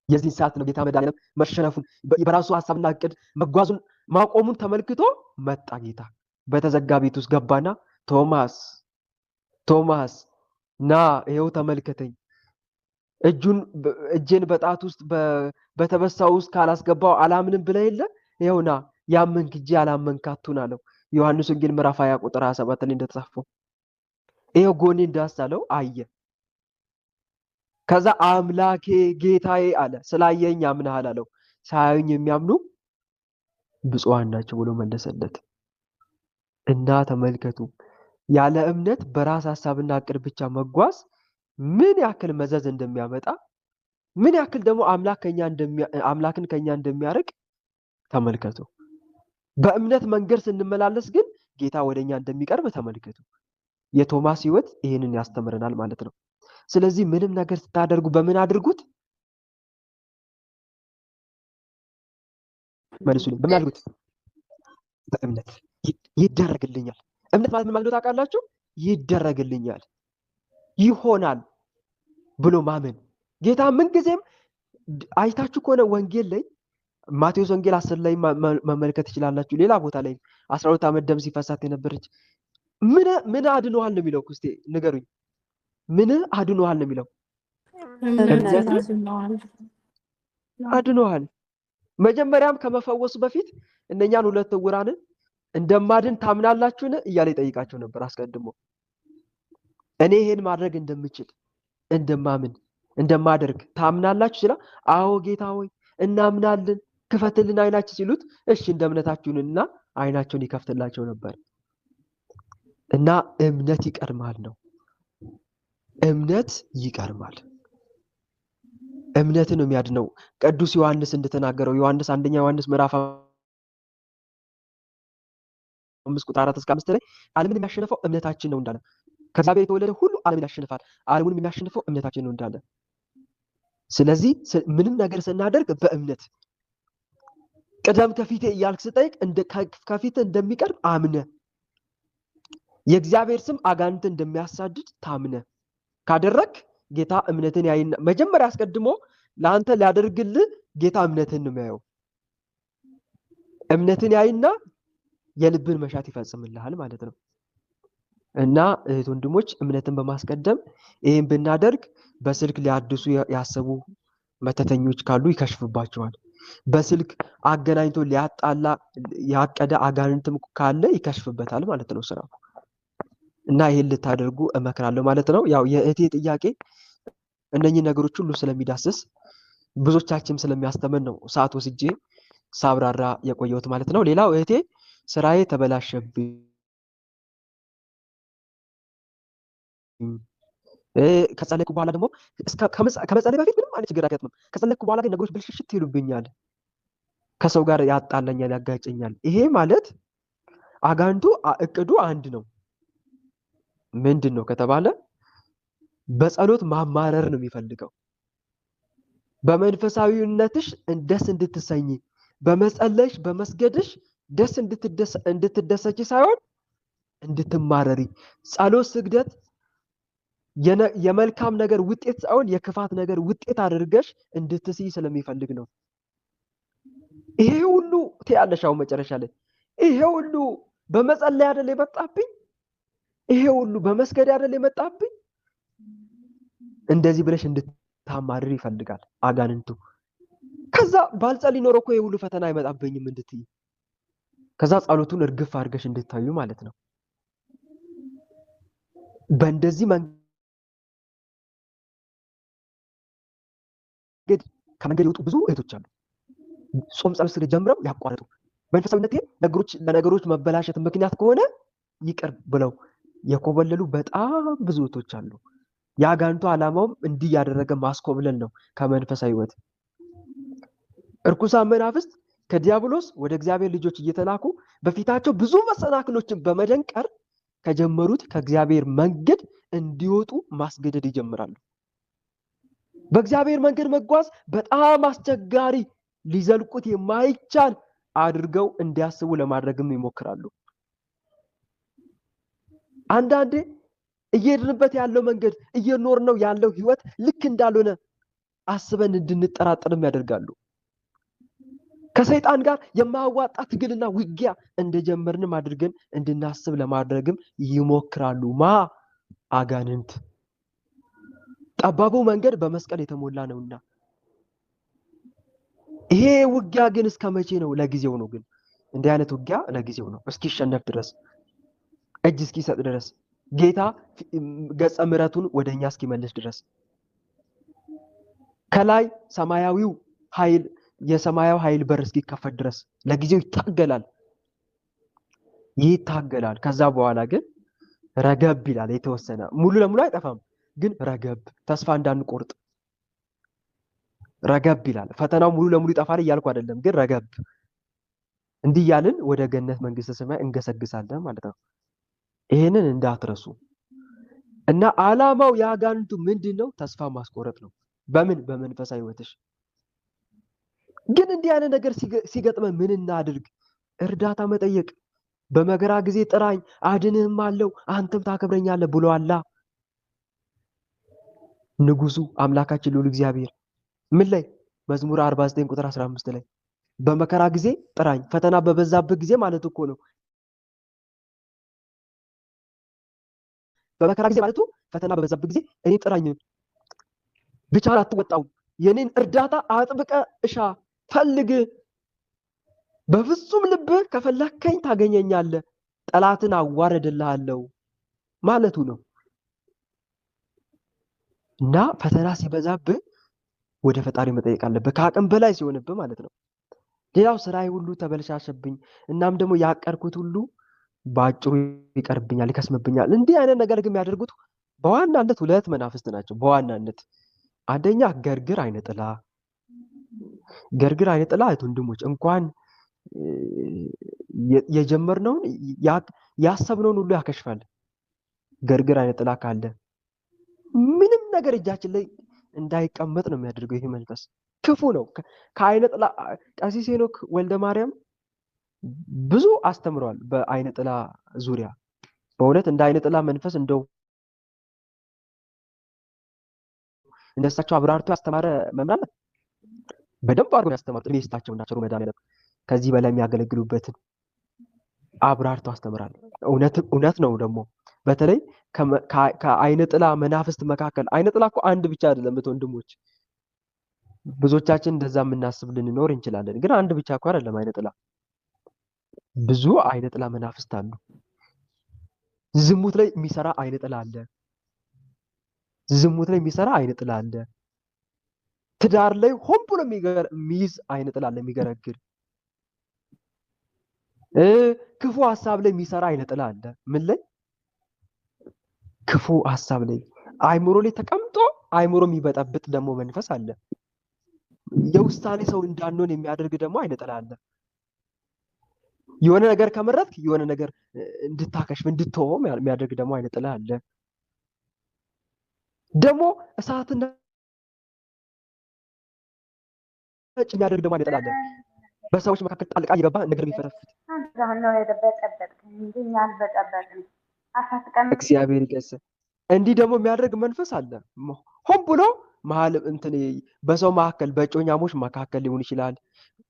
የዚህ ሰዓት ነው ጌታ መድኃኒዓለም መሸነፉን በራሱ ሐሳብና እቅድ መጓዙን ማቆሙን ተመልክቶ መጣ። ጌታ በተዘጋ ቤት ውስጥ ገባና ቶማስ ና ይኸው ተመልከተኝ፣ እጄን በጣት ውስጥ በተበሳው ውስጥ ካላስገባው አላምንም ብለህ የለ? ይኸውና ያመንክ እጄ አላመንክ አትሁን አለው። ዮሐንስ ወንጌል ምዕራፍ 20 ቁጥር 27 ላይ እንደተጻፈው ይኸው ጎኔ እንዳሳለው አየ። ከዛ አምላኬ ጌታዬ አለ። ስላየኝ አምነሃል አለው። ሳያዩኝ የሚያምኑ ብፁዓን ናቸው ብሎ መለሰለት። እና ተመልከቱ ያለ እምነት በራስ ሐሳብና እቅድ ብቻ መጓዝ ምን ያክል መዘዝ እንደሚያመጣ፣ ምን ያክል ደግሞ አምላክን ከኛ እንደሚያርቅ ተመልከቱ። በእምነት መንገድ ስንመላለስ ግን ጌታ ወደኛ እንደሚቀርብ ተመልከቱ። የቶማስ ሕይወት ይህንን ያስተምረናል ማለት ነው። ስለዚህ ምንም ነገር ስታደርጉ በምን አድርጉት? መልሱልኝ። በምን አድርጉት? በእምነት ይደረግልኛል። እምነት ማለት ምን ማለት ነው ታውቃላችሁ? ይደረግልኛል፣ ይሆናል ብሎ ማመን። ጌታ ምንጊዜም አይታችሁ ከሆነ ወንጌል ላይ ማቴዎስ ወንጌል 10 ላይ መመልከት ትችላላችሁ። ሌላ ቦታ ላይ 12 ዓመት ደም ሲፈሳት የነበረች ምን አድኖሃል ነው የሚለው? እስቲ ንገሩኝ። ምን አድኖሃል ነው የሚለው? አድኖሃል። መጀመሪያም ከመፈወሱ በፊት እነኛን ሁለት ዕውራንን እንደማድን ታምናላችሁን እያለ ይጠይቃቸው ነበር አስቀድሞ። እኔ ይሄን ማድረግ እንደምችል እንደማምን እንደማደርግ ታምናላችሁ ሲላ፣ አዎ ጌታ ሆይ እናምናለን፣ ክፈትልን አይናችን ሲሉት፣ እሺ እንደ እምነታችሁንና አይናቸውን ይከፍትላቸው ነበር። እና እምነት ይቀድማል ነው። እምነት ይቀድማል። እምነትን ነው የሚያድነው። ቅዱስ ዮሐንስ እንደተናገረው ዮሐንስ አንደኛ ዮሐንስ ምዕራፍ 5 ቁጥር 4 እስከ 5 ላይ ዓለምን የሚያሸንፈው እምነታችን ነው እንዳለ፣ ከእግዚአብሔር የተወለደ ሁሉ ዓለምን ያሸንፋል፣ ዓለሙን የሚያሸንፈው እምነታችን ነው እንዳለ። ስለዚህ ምንም ነገር ስናደርግ በእምነት ቅደም ከፊቴ እያልክ ስጠይቅ ከፊት እንደሚቀርብ አምነ፣ የእግዚአብሔር ስም አጋንንት እንደሚያሳድድ ታምነ ካደረክ ጌታ እምነትን ያይና መጀመሪያ አስቀድሞ ለአንተ ሊያደርግልህ ጌታ እምነትን ነው የሚያየው። እምነትን ያይና የልብን መሻት ይፈጽምልሃል ማለት ነው። እና እህት ወንድሞች እምነትን በማስቀደም ይሄን ብናደርግ በስልክ ሊያድሱ ያሰቡ መተተኞች ካሉ ይከሽፍባቸዋል። በስልክ አገናኝቶ ሊያጣላ ያቀደ አጋንንትም ካለ ይከሽፍበታል ማለት ነው ስራው። እና ይሄን ልታደርጉ እመክራለሁ ማለት ነው። ያው የእህቴ ጥያቄ እነኚህ ነገሮች ሁሉ ስለሚዳስስ ብዙዎቻችንም ስለሚያስተምር ነው ሰዓት ወስጄ ሳብራራ የቆየሁት ማለት ነው። ሌላው እህቴ ስራዬ ተበላሸብኝ፣ ከጸለይኩ በኋላ ደግሞ ከመጸለይ በፊት ምንም አይነት ችግር አይገጥምም። ከጸለይኩ በኋላ ግን ነገሮች ብልሽሽት ይሉብኛል፣ ከሰው ጋር ያጣላኛል፣ ያጋጨኛል። ይሄ ማለት አጋንንቱ እቅዱ አንድ ነው። ምንድን ነው ከተባለ በጸሎት ማማረር ነው የሚፈልገው። በመንፈሳዊነትሽ ደስ እንድትሰኝ፣ በመጸለይሽ በመስገድሽ ደስ እንድትደሰች ሳይሆን እንድትማረሪ፣ ጸሎት ስግደት የመልካም ነገር ውጤት ሳይሆን የክፋት ነገር ውጤት አድርገሽ እንድትስይ ስለሚፈልግ ነው። ይሄ ሁሉ ትያለሽ አሁን መጨረሻ ላይ ይሄ ሁሉ በመጸለይ አይደል የመጣብኝ፣ ይሄ ሁሉ በመስገድ አይደል የመጣብኝ፣ እንደዚህ ብለሽ እንድታማርር ይፈልጋል አጋንንቱ። ከዛ ባልጸልይ ኖሮ እኮ ይሄ ሁሉ ፈተና አይመጣብኝም እንድትይ፣ ከዛ ጸሎቱን እርግፍ አድርገሽ እንድታዩ ማለት ነው። በእንደዚህ ከመንገድ የወጡ ብዙ እህቶች አሉ። ጾም ጸሎት ጀምረው ያቋረጡ፣ መንፈሳዊነት ለነገሮች መበላሸት ምክንያት ከሆነ ይቅር ብለው የኮበለሉ በጣም ብዙ እህቶች አሉ። የአጋንንቱ ዓላማውም እንዲህ ያደረገ ማስኮብለል ነው ከመንፈሳዊ ሕይወት። እርኩሳን መናፍስት ከዲያብሎስ ወደ እግዚአብሔር ልጆች እየተላኩ በፊታቸው ብዙ መሰናክሎችን በመደንቀር ከጀመሩት ከእግዚአብሔር መንገድ እንዲወጡ ማስገደድ ይጀምራሉ። በእግዚአብሔር መንገድ መጓዝ በጣም አስቸጋሪ፣ ሊዘልቁት የማይቻል አድርገው እንዲያስቡ ለማድረግም ይሞክራሉ። አንዳንዴ እየሄድንበት ያለው መንገድ እየኖርነው ያለው ህይወት ልክ እንዳልሆነ አስበን እንድንጠራጠርም ያደርጋሉ። ከሰይጣን ጋር የማያዋጣ ትግልና ውጊያ እንደጀመርንም አድርገን እንድናስብ ለማድረግም ይሞክራሉ። አጋንንት። ጠባቡ መንገድ በመስቀል የተሞላ ነውና። ይሄ ውጊያ ግን እስከ መቼ ነው? ለጊዜው ነው። ግን እንዲህ አይነት ውጊያ ለጊዜው ነው፣ እስኪሸነፍ ድረስ፣ እጅ እስኪሰጥ ድረስ፣ ጌታ ገጸ ምሕረቱን ወደኛ እስኪመልስ ድረስ፣ ከላይ ሰማያዊው ኃይል የሰማያዊ ኃይል በር እስኪከፈት ድረስ ለጊዜው ይታገላል። ከዛ በኋላ ግን ረገብ ይላል። የተወሰነ ሙሉ ለሙሉ አይጠፋም፣ ግን ረገብ፣ ተስፋ እንዳንቆርጥ ረገብ ይላል። ፈተናው ሙሉ ለሙሉ ይጠፋል እያልኩ አይደለም፣ ግን ረገብ እንዲህ ያልን ወደ ገነት መንግስተ ሰማይ እንገሰግሳለን ማለት ነው። ይሄንን እንዳትረሱ። እና ዓላማው የአጋንንቱ ምንድነው? ተስፋ ማስቆረጥ ነው። በምን? በመንፈሳዊ ሕይወትሽ። ግን እንዲህ አይነት ነገር ሲገጥመን ምን እናድርግ? እርዳታ መጠየቅ፣ በመከራ ጊዜ ጥራኝ አድንህም አለው አንተም ታከብረኛለህ ብሏላ ንጉሱ አምላካችን ልዑል እግዚአብሔር። ምን ላይ? መዝሙር 49 ቁጥር 15 ላይ በመከራ ጊዜ ጥራኝ። ፈተና በበዛበት ጊዜ ማለት እኮ ነው። በመከራ ጊዜ ማለቱ ፈተና በበዛበት ጊዜ እኔ ጥራኝ፣ ብቻህን አትወጣው፣ የኔን እርዳታ አጥብቀ እሻ ፈልግ፣ በፍጹም ልብህ ከፈለከኝ ታገኘኛለህ፣ ጠላትን አዋረድልሃለሁ ማለቱ ነው። እና ፈተና ሲበዛብህ ወደ ፈጣሪ መጠየቅ አለብህ፣ ከአቅም በላይ ሲሆንብህ ማለት ነው። ሌላው ስራዬ ሁሉ ተበለሻሸብኝ፣ እናም ደግሞ ያቀርኩት ሁሉ በአጭሩ ይቀርብኛል፣ ይከስምብኛል። እንዲህ አይነት ነገር ግን የሚያደርጉት በዋናነት ሁለት መናፍስት ናቸው። በዋናነት አንደኛ ገርግር አይነ ጥላ። ገርግር አይነ ጥላ ወንድሞች እንኳን የጀመርነውን ያሰብነውን ሁሉ ያከሽፋል። ገርግር አይነ ጥላ ካለ ምንም ነገር እጃችን ላይ እንዳይቀመጥ ነው የሚያደርገው። ይሄ መንፈስ ክፉ ነው። ከአይነ ጥላ ቀሲስ ሄኖክ ወልደ ማርያም ብዙ አስተምረዋል በአይነ ጥላ ዙሪያ። በእውነት እንደ አይነ ጥላ መንፈስ እንደው እንደሳቸው አብራርቶ ያስተማረ መምህር በደንብ አድርጎ ያስተማሩት እኔ ስታቸው ናቸው መድኃኒዓለም ከዚህ በላይ የሚያገለግሉበትን አብራርቶ አስተምራል። እውነት ነው። ደግሞ በተለይ ከአይነ ጥላ መናፍስት መካከል አይነ ጥላ እኮ አንድ ብቻ አይደለም ወንድሞች። ብዙዎቻችን እንደዛ የምናስብ ልንኖር እንችላለን፣ ግን አንድ ብቻ እኮ አይደለም አይነ ጥላ። ብዙ አይነ ጥላ መናፍስት አሉ። ዝሙት ላይ የሚሰራ አይነ ጥላ አለ። ዝሙት ላይ የሚሰራ አይነ ጥላ አለ። ትዳር ላይ ሆን ብሎ የሚይዝ አይነ ጥላ አለ፣ የሚገረግር። ክፉ ሐሳብ ላይ የሚሰራ አይነ ጥላ አለ። ምን ላይ? ክፉ ሐሳብ ላይ አይምሮ ላይ ተቀምጦ አይምሮ የሚበጠብጥ ደግሞ መንፈስ አለ። የውሳኔ ሰው እንዳንሆን የሚያደርግ ደግሞ አይነ ጥላ አለ። የሆነ ነገር ከመረጥክ የሆነ ነገር እንድታከሽፍ እንድትተወው የሚያደርግ ደግሞ አይነ ጥላ አለ። ደግሞ እሳትና የሚያደርግ ደግሞ አይነ ጥላ አለ። በሰዎች መካከል ጣልቃ እየገባ ነገር የሚፈተፍት እግዚአብሔር ይገስ። እንዲህ ደግሞ የሚያደርግ መንፈስ አለ። ሆን ብሎ መሀል እንትን በሰው መካከል በእጮኛሞች መካከል ሊሆን ይችላል፣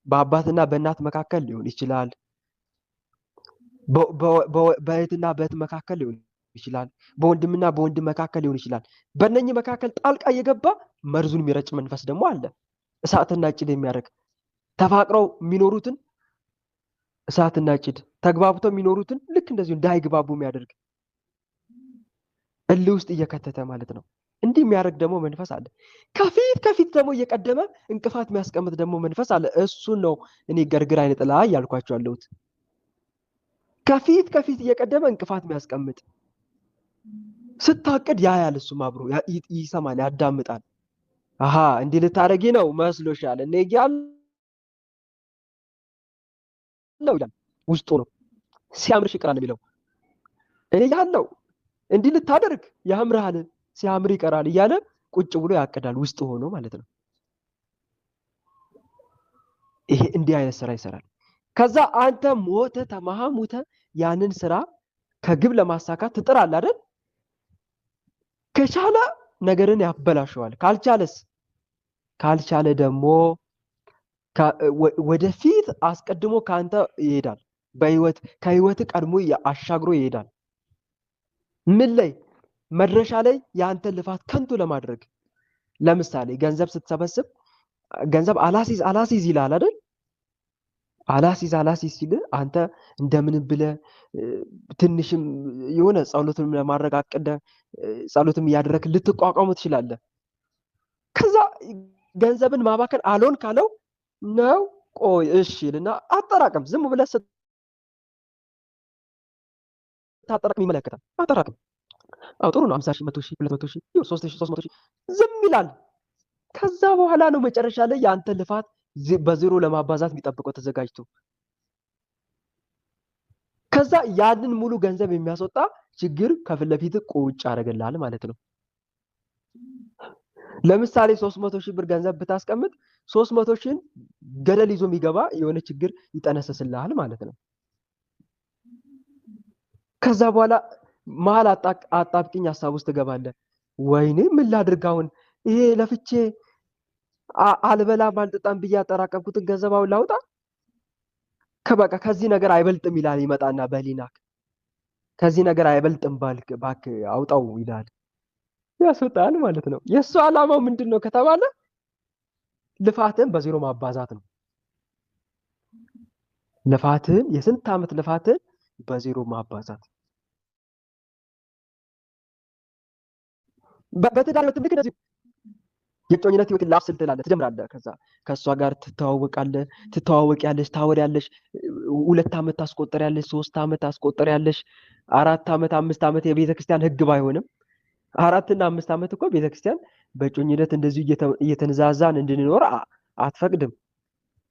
በአባትና በእናት መካከል ሊሆን ይችላል፣ በእህትና በእህት መካከል ሊሆን ይችላል፣ በወንድምና በወንድም መካከል ሊሆን ይችላል። በእነኚህ መካከል ጣልቃ እየገባ መርዙን የሚረጭ መንፈስ ደግሞ አለ። እሳትና ጭድ የሚያደርግ ተፋቅረው የሚኖሩትን እሳትና ጭድ፣ ተግባብተው የሚኖሩትን ልክ እንደዚሁ እንዳይግባቡ የሚያደርግ እልህ ውስጥ እየከተተ ማለት ነው። እንዲህ የሚያደርግ ደግሞ መንፈስ አለ። ከፊት ደግሞ እየቀደመ እንቅፋት የሚያስቀምጥ ደግሞ መንፈስ አለ። እሱን ነው እኔ ገርግር አይነ ጥላ እያልኳቸው ያለሁት። ከፊት እየቀደመ እንቅፋት የሚያስቀምጥ ስታቅድ ያያል፣ እሱም አብሮ ይሰማል፣ ያዳምጣል። አሃ እንዲህ ልታረጊ ነው መስሎሻል፣ እኔ ያለው ይላል። ውስጡ ነው ሲያምርሽ ይቀራል የሚለው እኔ ያለው እንዲህ ልታደርግ ያምርሃል፣ ሲያምር ይቀራል እያለ ቁጭ ብሎ ያቅዳል፣ ውስጥ ሆኖ ማለት ነው። ይሄ እንዲህ አይነት ስራ ይሰራል። ከዛ አንተ ሞተ ተማሙተ ያንን ስራ ከግብ ለማሳካት ትጥራለህ አይደል? ከቻለ ነገርን ያበላሸዋል። ካልቻለ ደግሞ ወደፊት አስቀድሞ ካንተ ይሄዳል። ከህይወት ቀድሞ አሻግሮ ይሄዳል። ምን ላይ? መድረሻ ላይ ያንተ ልፋት ከንቱ ለማድረግ። ለምሳሌ ገንዘብ ስትሰበስብ ገንዘብ አላሲዝ ይላል አይደል? አላሲዝ ሲል አንተ እንደምን ብለህ ትንሽም የሆነ ጸሎትም ለማድረግ አቅደህ ጸሎትም እያደረክ ልትቋቋሙ ትችላለህ። ከዛ ገንዘብን ማባከን አልሆን ካለው ነው ቆይ እሺ ልና አጠራቅም። ዝም ብለህ ስታጠራቅም ይመለከታል። አጠራቅም ጥሩ ነው። 50 ሺህ 100 ሺህ 200 ሺህ 3 ሺህ 300 ሺህ ዝም ይላል። ከዛ በኋላ ነው መጨረሻ ላይ ያንተ ልፋት በዜሮ ለማባዛት የሚጠብቀው ተዘጋጅቶ። ከዛ ያንን ሙሉ ገንዘብ የሚያስወጣ ችግር ከፊት ለፊት ቁጭ ያደርግልሃል ማለት ነው። ለምሳሌ 300 ሺህ ብር ገንዘብ ብታስቀምጥ 300 ሺህን ገደል ይዞ የሚገባ የሆነ ችግር ይጠነስስልሃል ማለት ነው። ከዛ በኋላ መሀል አጣብቂኝ ሀሳብ ውስጥ ትገባለህ። ወይኔ ምን ላድርግ አሁን? ይሄ ለፍቼ አልበላም አልጠጣም ብዬ ያጠራቀምኩትን ገንዘብ አሁን ላውጣ? በቃ ከዚህ ነገር አይበልጥም ይላል ይመጣና በሊናክ ከዚህ ነገር አይበልጥም እባክህ አውጣው ይላል። ያስወጣል ማለት ነው። የእሱ ዓላማው ምንድን ነው ከተባለ ልፋትን በዜሮ ማባዛት ነው። ልፋትን የስንት ዓመት ልፋትን በዜሮ ማባዛት። በትዳር ልክ እንደዚህ የጮኝነት ህይወት ላፍስል ትላለህ፣ ትጀምራለህ። ከዛ ከእሷ ጋር ትተዋወቂያለሽ፣ ታወሪያለሽ። 2 ዓመት ታስቆጠሪያለሽ፣ 3 ዓመት ታስቆጠሪያለሽ፣ 4 ዓመት 5 ዓመት የቤተ ክርስቲያን ህግ ባይሆንም 4 እና 5 ዓመት እኮ ቤተ ክርስቲያን በጮኝነት እንደዚሁ እየተንዛዛን እንድንኖር አትፈቅድም።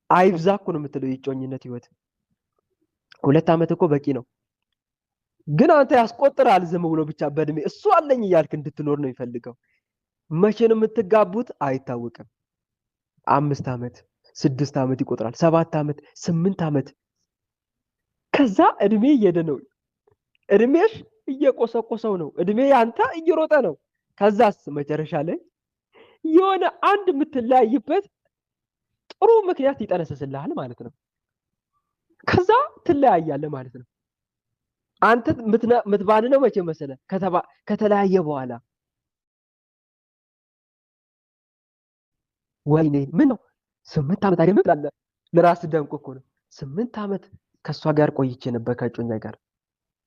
አይብዛ እኮ ነው የምትለው የጮኝነት ህይወት። 2 ዓመት እኮ በቂ ነው። ግን አንተ ያስቆጥራል ዝም ብሎ ብቻ በእድሜ እሱ አለኝ እያልክ እንድትኖር ነው የሚፈልገው። መቼ ነው የምትጋቡት አይታወቅም። 5 ዓመት 6 ዓመት ይቆጥራል፣ 7 ዓመት 8 ዓመት። ከዛ እድሜ እየሄደ ነው፣ እድሜሽ እየቆሰቆሰው ነው፣ እድሜ ያንተ እየሮጠ ነው። ከዛስ መጨረሻ ላይ የሆነ አንድ የምትለያይበት ጥሩ ምክንያት ይጠነስስልሃል ማለት ነው። ከዛ ትለያያለህ ማለት ነው። አንተ ምትባንነው መቼ መሰለህ? ከተለያየ በኋላ ወይኔ ምን ነው 8 ዓመት አይደለም ትላለህ። ለራስህ ደንቆ እኮ ነው 8 ዓመት ከሷ ጋር ቆይቼ ነበር ከጮኛ ጋር፣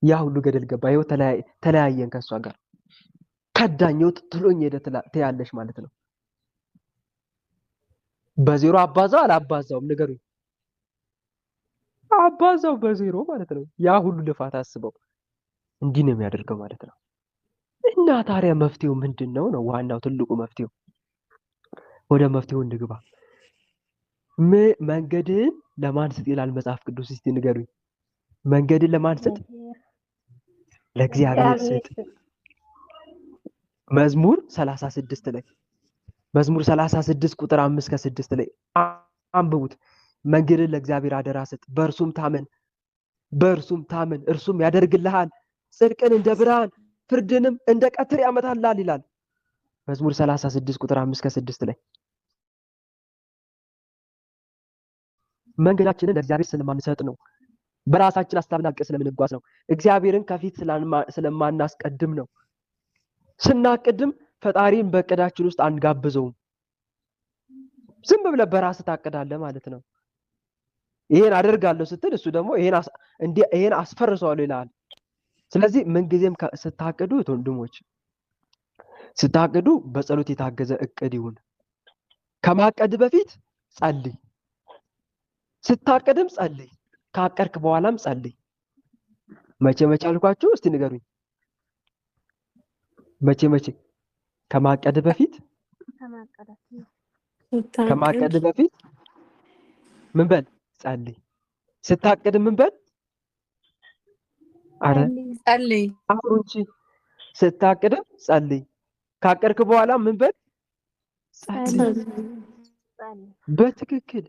ያ ሁሉ ገደል ገባ፣ ይኸው ተለያየን ከሷ ጋር፣ ከዳኘው ጥሎኝ ሄደ ትያለሽ ማለት ነው። በዜሮ አባዛው አላባዛውም ንገሩኝ? አባዛው በዜሮ ማለት ነው። ያ ሁሉ ልፋት አስበው እንዲህ ነው የሚያደርገው ማለት ነው። እና ታዲያ መፍትሄው ምንድን ነው? ዋናው ትልቁ መፍትሄው። ወደ መፍትሄው እንግባ። መንገድን ለማን ስጥ ይላል መጽሐፍ ቅዱስ? እስቲ ንገሩኝ። መንገድን ለማን ስጥ? ለእግዚአብሔር ስጥ። መዝሙር 36 ላይ መዝሙር 36 ቁጥር 5-6 ላይ አንብቡት። መንገድን ለእግዚአብሔር አደራ ስጥ፣ በእርሱም ታመን እርሱም ያደርግልሃል። ጽድቅን እንደ ብርሃን ፍርድንም እንደ ቀትር ያመጣልሃል ይላል መዝሙር 36 ቁጥር 5-6 ላይ። መንገዳችንን ለእግዚአብሔር ስለማንሰጥ ነው። በራሳችን ሀሳብና ዕቅድ ስለምንጓዝ ነው። እግዚአብሔርን ከፊት ስለማናስቀድም ነው። ስናቅድም ፈጣሪን በእቅዳችን ውስጥ አንጋብዘውም። ዝም ብለህ በራስህ ታቅዳለህ ማለት ነው። ይሄን አደርጋለሁ ስትል እሱ ደግሞ ይሄን አስፈርሰዋለሁ ይላል። ስለዚህ ምንጊዜም ስታቅዱ ወንድሞች፣ ስታቅዱ በጸሎት የታገዘ እቅድ ይሁን። ከማቀድ በፊት ጸልይ፣ ስታቅድም ጸልይ፣ ካቀድክ በኋላም ጸልይ። መቼ አልኳችሁ? እስቲ ንገሩኝ። መቼ? ከማቀድ በፊት ምን በል? ጸልይ። ስታቅድ ምን በል? አረ ጸልይ። አሁን ስታቅድም ጸልይ፣ ካቀድክ በኋላ ምን በል? ጸልይ። በትክክል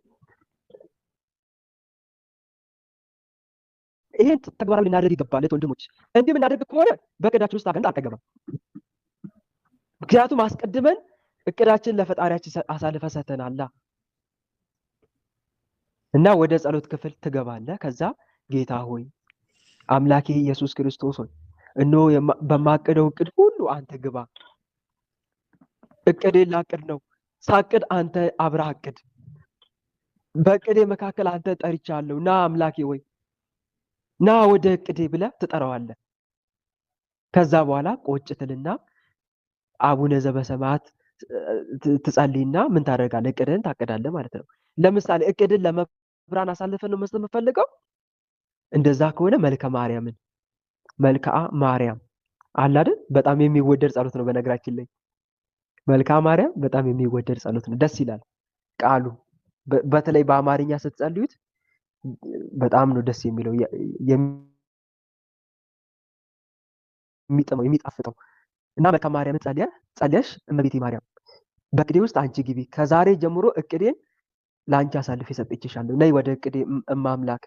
ይሄን ተግባራዊ ልናደርግ ይገባል ወንድሞች። እንዲህ የምናደርግ ከሆነ በእቅዳችን ውስጥ አትገባም። ምክንያቱም አስቀድመን እቅዳችን ለፈጣሪያችን አሳልፈን ሰጥተናል እና ወደ ጸሎት ክፍል ትገባለህ። ከዛ ጌታ ሆይ አምላኬ ኢየሱስ ክርስቶስ ሆይ እነሆ በማቀደው እቅድ ሁሉ አንተ ግባ። እቅዴን ላቅድ ነው። ሳቅድ አንተ አብረህ አቅድ። በእቅዴ መካከል አንተ ጠርቻለሁ። ና አምላኬ ወይ ና ወደ እቅዴ ብለህ ትጠራዋለህ። ከዛ በኋላ ቆጭ ትልና አቡነ ዘበሰማያት ትጸልይና ምን ታደርጋለህ? እቅድን ታቅዳለህ ማለት ነው። ለምሳሌ እቅድን ለመብራን አሳልፈን ነው መስጠት የምፈልገው። እንደዛ ከሆነ መልክዓ ማርያም አለ አይደል? በጣም የሚወደድ ጸሎት ነው። በነገራችን ላይ መልክዓ ማርያም በጣም የሚወደድ ጸሎት ነው። ደስ ይላል ቃሉ። በተለይ በአማርኛ ስትጸልዩት በጣም ነው ደስ የሚለው የሚጣፍጠው። እና መልክዓ ማርያም ጸልያሽ እመቤቴ ማርያም በእቅዴ ውስጥ አንቺ ግቢ። ከዛሬ ጀምሮ እቅዴን ለአንቺ አሳልፌ ሰጥቼሻለሁ። ነይ ወደ እቅዴ እማምላክ።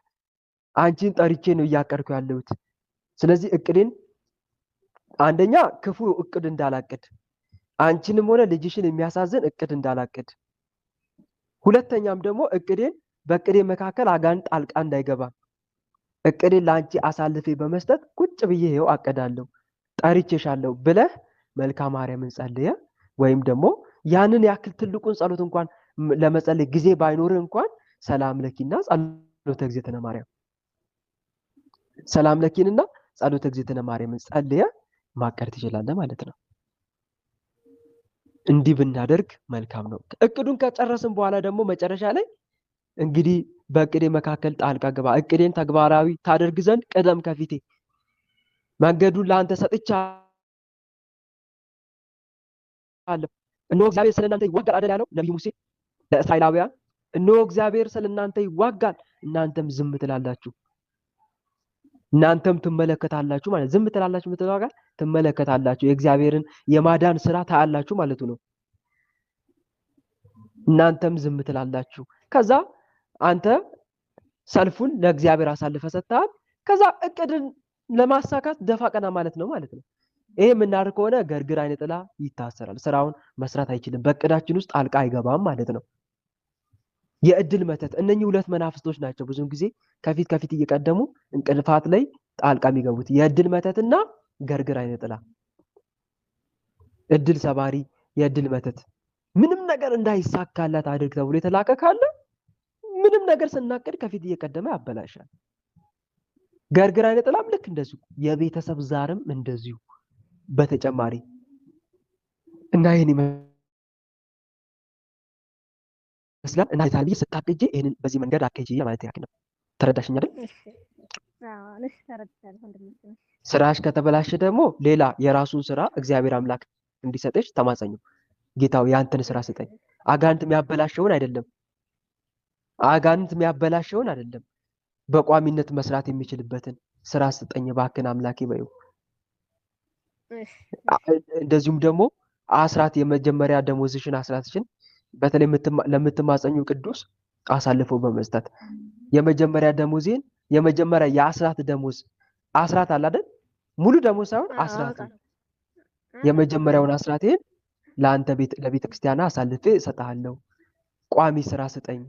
አንቺን ጠርቼ ነው እያቀድኩ ያለሁት። ስለዚህ እቅዴን አንደኛ ክፉ እቅድ እንዳላቅድ፣ አንቺንም ሆነ ልጅሽን የሚያሳዝን እቅድ እንዳላቅድ፣ ሁለተኛም ደግሞ በእቅዴ መካከል አጋንንት ጣልቃ እንዳይገባ እቅዴን ለአንቺ አሳልፌ በመስጠት ቁጭ ብዬ ይኸው አቀዳለሁ ጠርቼሻለሁ ብለህ መልክአ ማርያምን ጸልየ ወይም ደግሞ ያንን ያክል ትልቁን ጸሎት እንኳን ለመጸለይ ጊዜ ባይኖርህ እንኳን ሰላም ለኪና ጸሎተ እግዝእትነ ማርያም ሰላም ለኪንና ጸሎተ እግዝእትነ ማርያምን ጸልየ ማቀድ ትችላለህ ማለት ነው። እንዲህ ብናደርግ መልካም ነው። እቅዱን ከጨረስን በኋላ ደግሞ መጨረሻ ላይ እንግዲህ በእቅዴ መካከል ጣልቃ ግባ፣ እቅዴን ተግባራዊ ታደርግ ዘንድ ቅደም ከፊቴ፣ መንገዱን ለአንተ ሰጥቻለሁ። እነሆ እግዚአብሔር ስለእናንተ ይዋጋል አይደል ያለው ነቢዩ ሙሴ ለእስራኤላውያን። እነሆ እግዚአብሔር ስለእናንተ ይዋጋል፣ እናንተም ዝም ትላላችሁ፣ እናንተም ትመለከታላችሁ ማለት ዝም ትላላችሁ የምትለው ጋር ትመለከታላችሁ፣ የእግዚአብሔርን የማዳን ስራ ታያላችሁ ማለቱ ነው። እናንተም ዝም ትላላችሁ። ከዛ አንተ ሰልፉን ለእግዚአብሔር አሳልፈ ሰጥተሃል። ከዛ እቅድን ለማሳካት ደፋ ቀና ማለት ነው ማለት ነው። ይሄ የምናደርግ ከሆነ ገርግር አይነ ጥላ ይታሰራል፣ ስራውን መስራት አይችልም፣ በእቅዳችን ውስጥ ጣልቃ አይገባም ማለት ነው። የእድል መተት፣ እነኚህ ሁለት መናፍስቶች ናቸው ብዙ ጊዜ ከፊት እየቀደሙ እንቅልፋት ላይ ጣልቃ የሚገቡት፣ የእድል መተትና ገርግር አይነ ጥላ። እድል ሰባሪ የእድል መተት ምንም ነገር እንዳይሳካላት አድርግ ተብሎ የተላከ ካለ ምንም ነገር ስናቅድ ከፊት እየቀደመ ያበላሻል። ገርግር አይነ ጥላም ልክ እንደዚሁ፣ የቤተሰብ ዛርም እንደዚሁ በተጨማሪ እና ይሄን ይመስላል። እና ታልይ ስታቅጂ ይሄንን በዚህ መንገድ አቅጂ ማለት ያክል ነው። ተረዳሽኝ አይደል? እሺ ተረድቻለሁ ወንድሜ። ስራሽ ከተበላሸ ደግሞ ሌላ የራሱን ስራ እግዚአብሔር አምላክ እንዲሰጥሽ ተማጸኙ። ጌታው ያንተን ስራ ስጠኝ። አጋንንት የሚያበላሸውን አይደለም፣ በቋሚነት መስራት የሚችልበትን ስራ ስጠኝ እባክህን አምላኬ በይው። እንደዚሁም ደግሞ አስራት የመጀመሪያ ደሞዝሽን አስራትሽን በተለይ ለምትማጸኙ ቅዱስ አሳልፎ በመስጠት የመጀመሪያ ደሞዜን የመጀመሪያ የአስራት ደሞዝ አስራት አለ አይደል? ሙሉ ደሞዝ ሳይሆን አስራት የመጀመሪያውን አስራቴን ለአንተ ለቤተ ክርስቲያን አሳልፌ እሰጥሃለሁ፣ ቋሚ ስራ ስጠኝ፣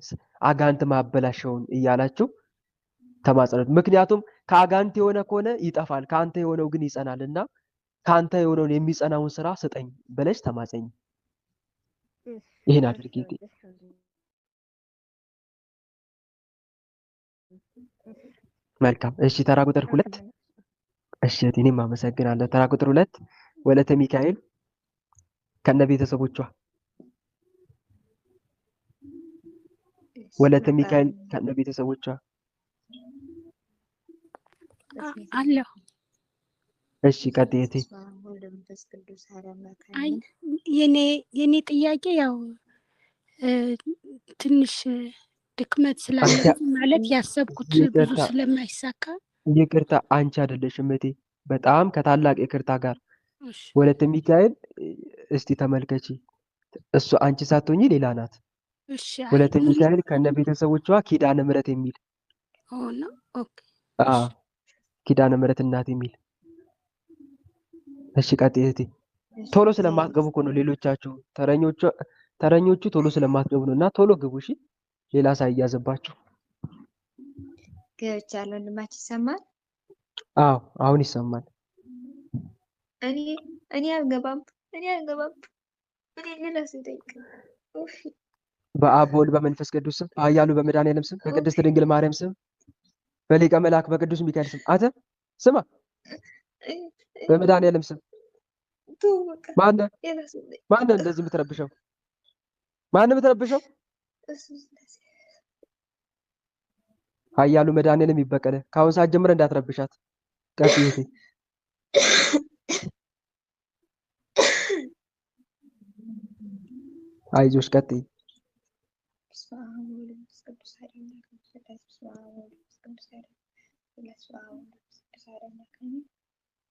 አጋንንት ማበላሸውን እያላችሁ ተማጸኑት። ምክንያቱም ከአጋንንት የሆነ ከሆነ ይጠፋል፣ ከአንተ የሆነው ግን ይጸናልና ከአንተ የሆነውን የሚጸናውን ስራ ስጠኝ ብለሽ ተማጸኝ። ይሄን አድርጊ። መልካም። እሺ ተራ ቁጥር 2። እሺ እኔም አመሰግናለሁ። ተራ ቁጥር 2 ወለተ ሚካኤል ከነ ቤተሰቦቿ ወለተ ሚካኤል ከነ ቤተሰቦቿ አለሁ። እሺ ቀጥይቴ። አይ የኔ ጥያቄ ያው ትንሽ ድክመት ስላለ ማለት ያሰብኩት ብዙ ስለማይሳካ ይቅርታ፣ አንቺ አይደለሽም እቴ፣ በጣም ከታላቅ ይቅርታ ጋር ወለተ ሚካኤል እስቲ ተመልከቺ፣ እሱ አንቺ ሳትሆኚ ሌላ ናት። እሺ ወለተ ሚካኤል ከነ ቤተሰቦቿ ኪዳነ ምሕረት የሚል ኦኬ። ኪዳነ ምሕረት እናት የሚል። እሺ ቀጥይ እህቴ። ቶሎ ስለማትገቡ እኮ ነው ሌሎቻችሁ ተረኞቹ ቶሎ ስለማትገቡ ነው። እና ቶሎ ግቡ እሺ፣ ሌላ ሳይያዝባችሁ። ገብቻለሁ። ወንድማችን ይሰማል? አዎ አሁን ይሰማል። እኔ አልገባም። እኔ ልረስ ይጠይቅ። በአብ በወልድ በመንፈስ ቅዱስ ስም በኃያሉ በመድኃኒዓለም ስም በቅድስት ድንግል ማርያም ስም በሊቀ መልአክ በቅዱስ ሚካኤል ስም አንተ ስማ፣ በመድኃኒዓለም ስም ማነህ እንደዚህ የምትረብሸው? ማነው የምትረብሸው? ኃያሉ መድኃኒዓለም ይበቀልህ። ከአሁን ሰዓት ጀምረህ እንዳትረብሻት። ቀጥይ እህቴ። አይዞሽ ቀጥይ።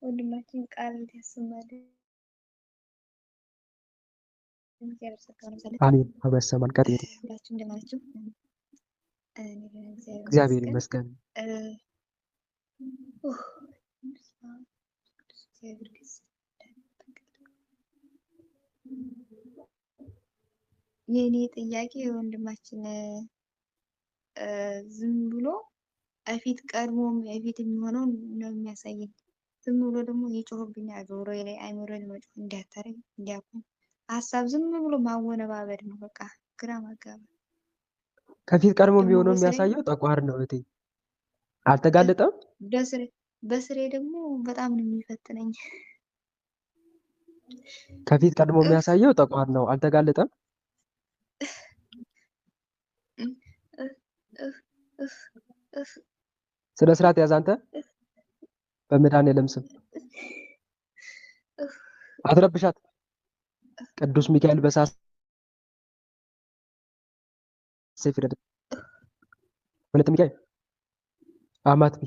ወንድማችን ቃል ያሰማል። አሜን። አበሰማን። ቀጥይ። ሁላችሁም እንደምን ናችሁ? እግዚአብሔር ይመስገን። እግዚአብሔር ገስ የኔ ጥያቄ ወንድማችን ዝም ብሎ እፊት ቀድሞም እፊት የሚሆነው ነው የሚያሳየኝ። ዝም ብሎ ደግሞ ይጮህብኛል ጆሮዬ ላይ አይምሮዬን መጮህ እንዲያታረግ እንዲያቆም ሀሳብ ዝም ብሎ ማወነባበድ ነው። በቃ ግራ ማጋባት። ከፊት ቀድሞ ደግሞ የሚሆነው የሚያሳየው ጠቋር ነው እህቴ። አልተጋለጠም። በስሬ ደግሞ በጣም ነው የሚፈትነኝ። ከፊት ቀድሞ የሚያሳየው ጠቋር ነው። አልተጋለጠም። ስነ ስርዓት ያዝ አንተ። በመድኃኒዓለም ስም አትረብሻት። ቅዱስ ሚካኤል በሳት ሰይፍ ይረድ። ወለተ ሚካኤል አማትቢ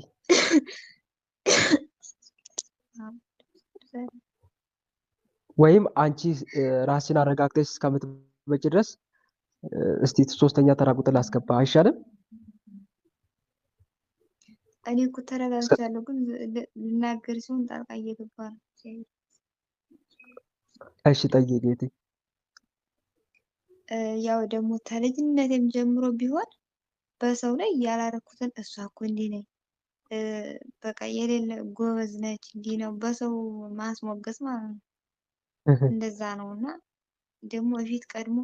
ወይም አንቺ ራስሽን አረጋግተሽ እስከምትመጪ ድረስ እስቲ ሶስተኛ ተራ ቁጥር ላስገባ አይሻልም? እኔ እኮ ተረጋግቻለሁ፣ ግን ልናገር ሲሆን ጣልቃ እየገባ ነው። እሺ ጠይቂ ጌቴ። ያው ደግሞ ከልጅነቴም ጀምሮ ቢሆን በሰው ላይ ያላረኩትን እሷ እኮ እንዲህ ነኝ፣ በቃ የሌለ ጎበዝ ነች፣ እንዲህ ነው በሰው ማስሞገስ ማለት ነው። እንደዛ ነው። እና ደግሞ እፊት ቀድሞ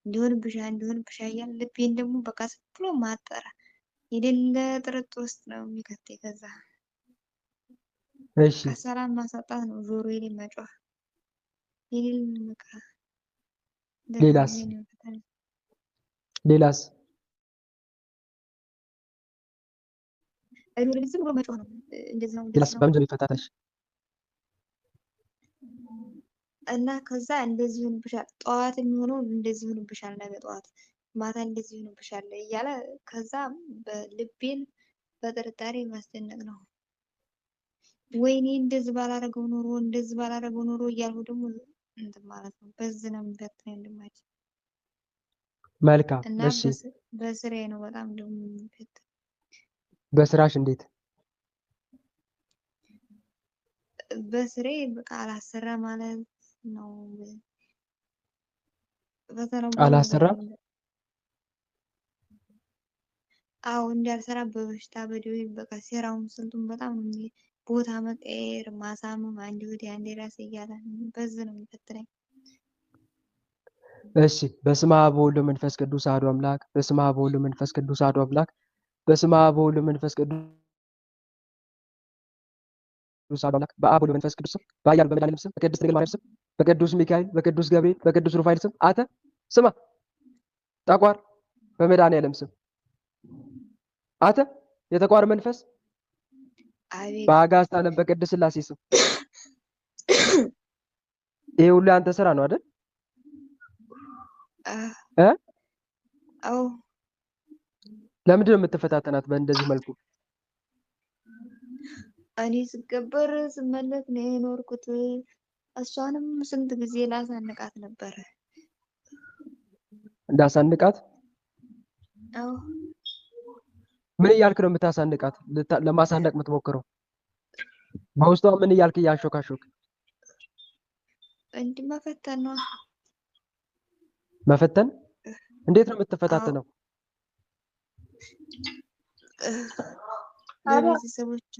እንዲሆንብሻ እያለ ልቤን ደግሞ በቃ ዝም ብሎ ማጠራ የሌለ ጥርጥር ውስጥ ነው የሚከተኝ። ከዛ እሺ ሰላም ማሳጣት ነው ጆሮዬ ላይ መጮህ የሌለ በቃ ሌላስ ዝም ብሎ መጮህ ነው። እንደዚህ ነው ሌላስ በምንድን ነው የሚፈታተሽ? እና ከዛ እንደዚህ ይሆንብሻል፣ ጠዋት የሚሆነው እንደዚህ ይሆንብሻል፣ ነገ ጠዋት ማታ እንደዚህ ይሆንብሻል እያለ ከዛ በልቤን በጥርጣሬ ማስጨነቅ ነው። ወይኔ እንደዚህ ባላረገው ኖሮ እያልኩ ደግሞ እንትን ማለት ነው። በዚህ ነው የሚፈትነኝ ወንድማችን። መልካም እና እሺ። በስራዬ ነው በጣም ደግሞ የሚፈትነኝ። በስራሽ እንዴት? በስሬ በቃ አላሰራ ማለት ነው። ፈተናው አላሰራም። አዎ እንዳልሰራ በበሽታ በደዌ በቃ ሴራውን ስልቱን በጣም ነው ቦታ መቀየር ማሳመም፣ አንድ ወዲ አንድ ራስ እያለ በዚህ ነው የሚፈትነኝ። እሺ በስመ አብ ወወልድ ወመንፈስ ቅዱስ አሐዱ አምላክ። በስመ አብ ወወልድ ወመንፈስ ቅዱስ አሐዱ አምላክ። በስመ አብ ወወልድ ወመንፈስ ቅዱስ አሐዱ አምላክ። በአብ ወወልድ ወመንፈስ ቅዱስ ስም በኃያል በመድኃኒዓለም ስም በቅድስት ድንግል ማርያም ስም በቅዱስ ሚካኤል በቅዱስ ገብርኤል በቅዱስ ሩፋኤል ስም አተ ስማ ጠቋር በመድኃኒዓለም ስም አተ የተቋር መንፈስ በአጋዕዝተ ዓለም በቅድስት ሥላሴ ስም ይሄ ሁሉ አንተ ስራ ነው አይደል? አዎ። ለምንድን ነው የምትፈታተናት በእንደዚህ መልኩ? እኔ ስገበር ስመለክ ነው የኖርኩት። እሷንም ስንት ጊዜ ላሳንቃት ነበረ። እንዳሳንቃት? አዎ። ምን እያልክ ነው የምታሳንቃት? ለማሳነቅ የምትሞክረው በውስጧ ምን እያልክ እያሾካሾክ? እንዲህ መፈተን ነው። መፈተን? እንዴት ነው የምትፈታተነው? ለቤተሰቦች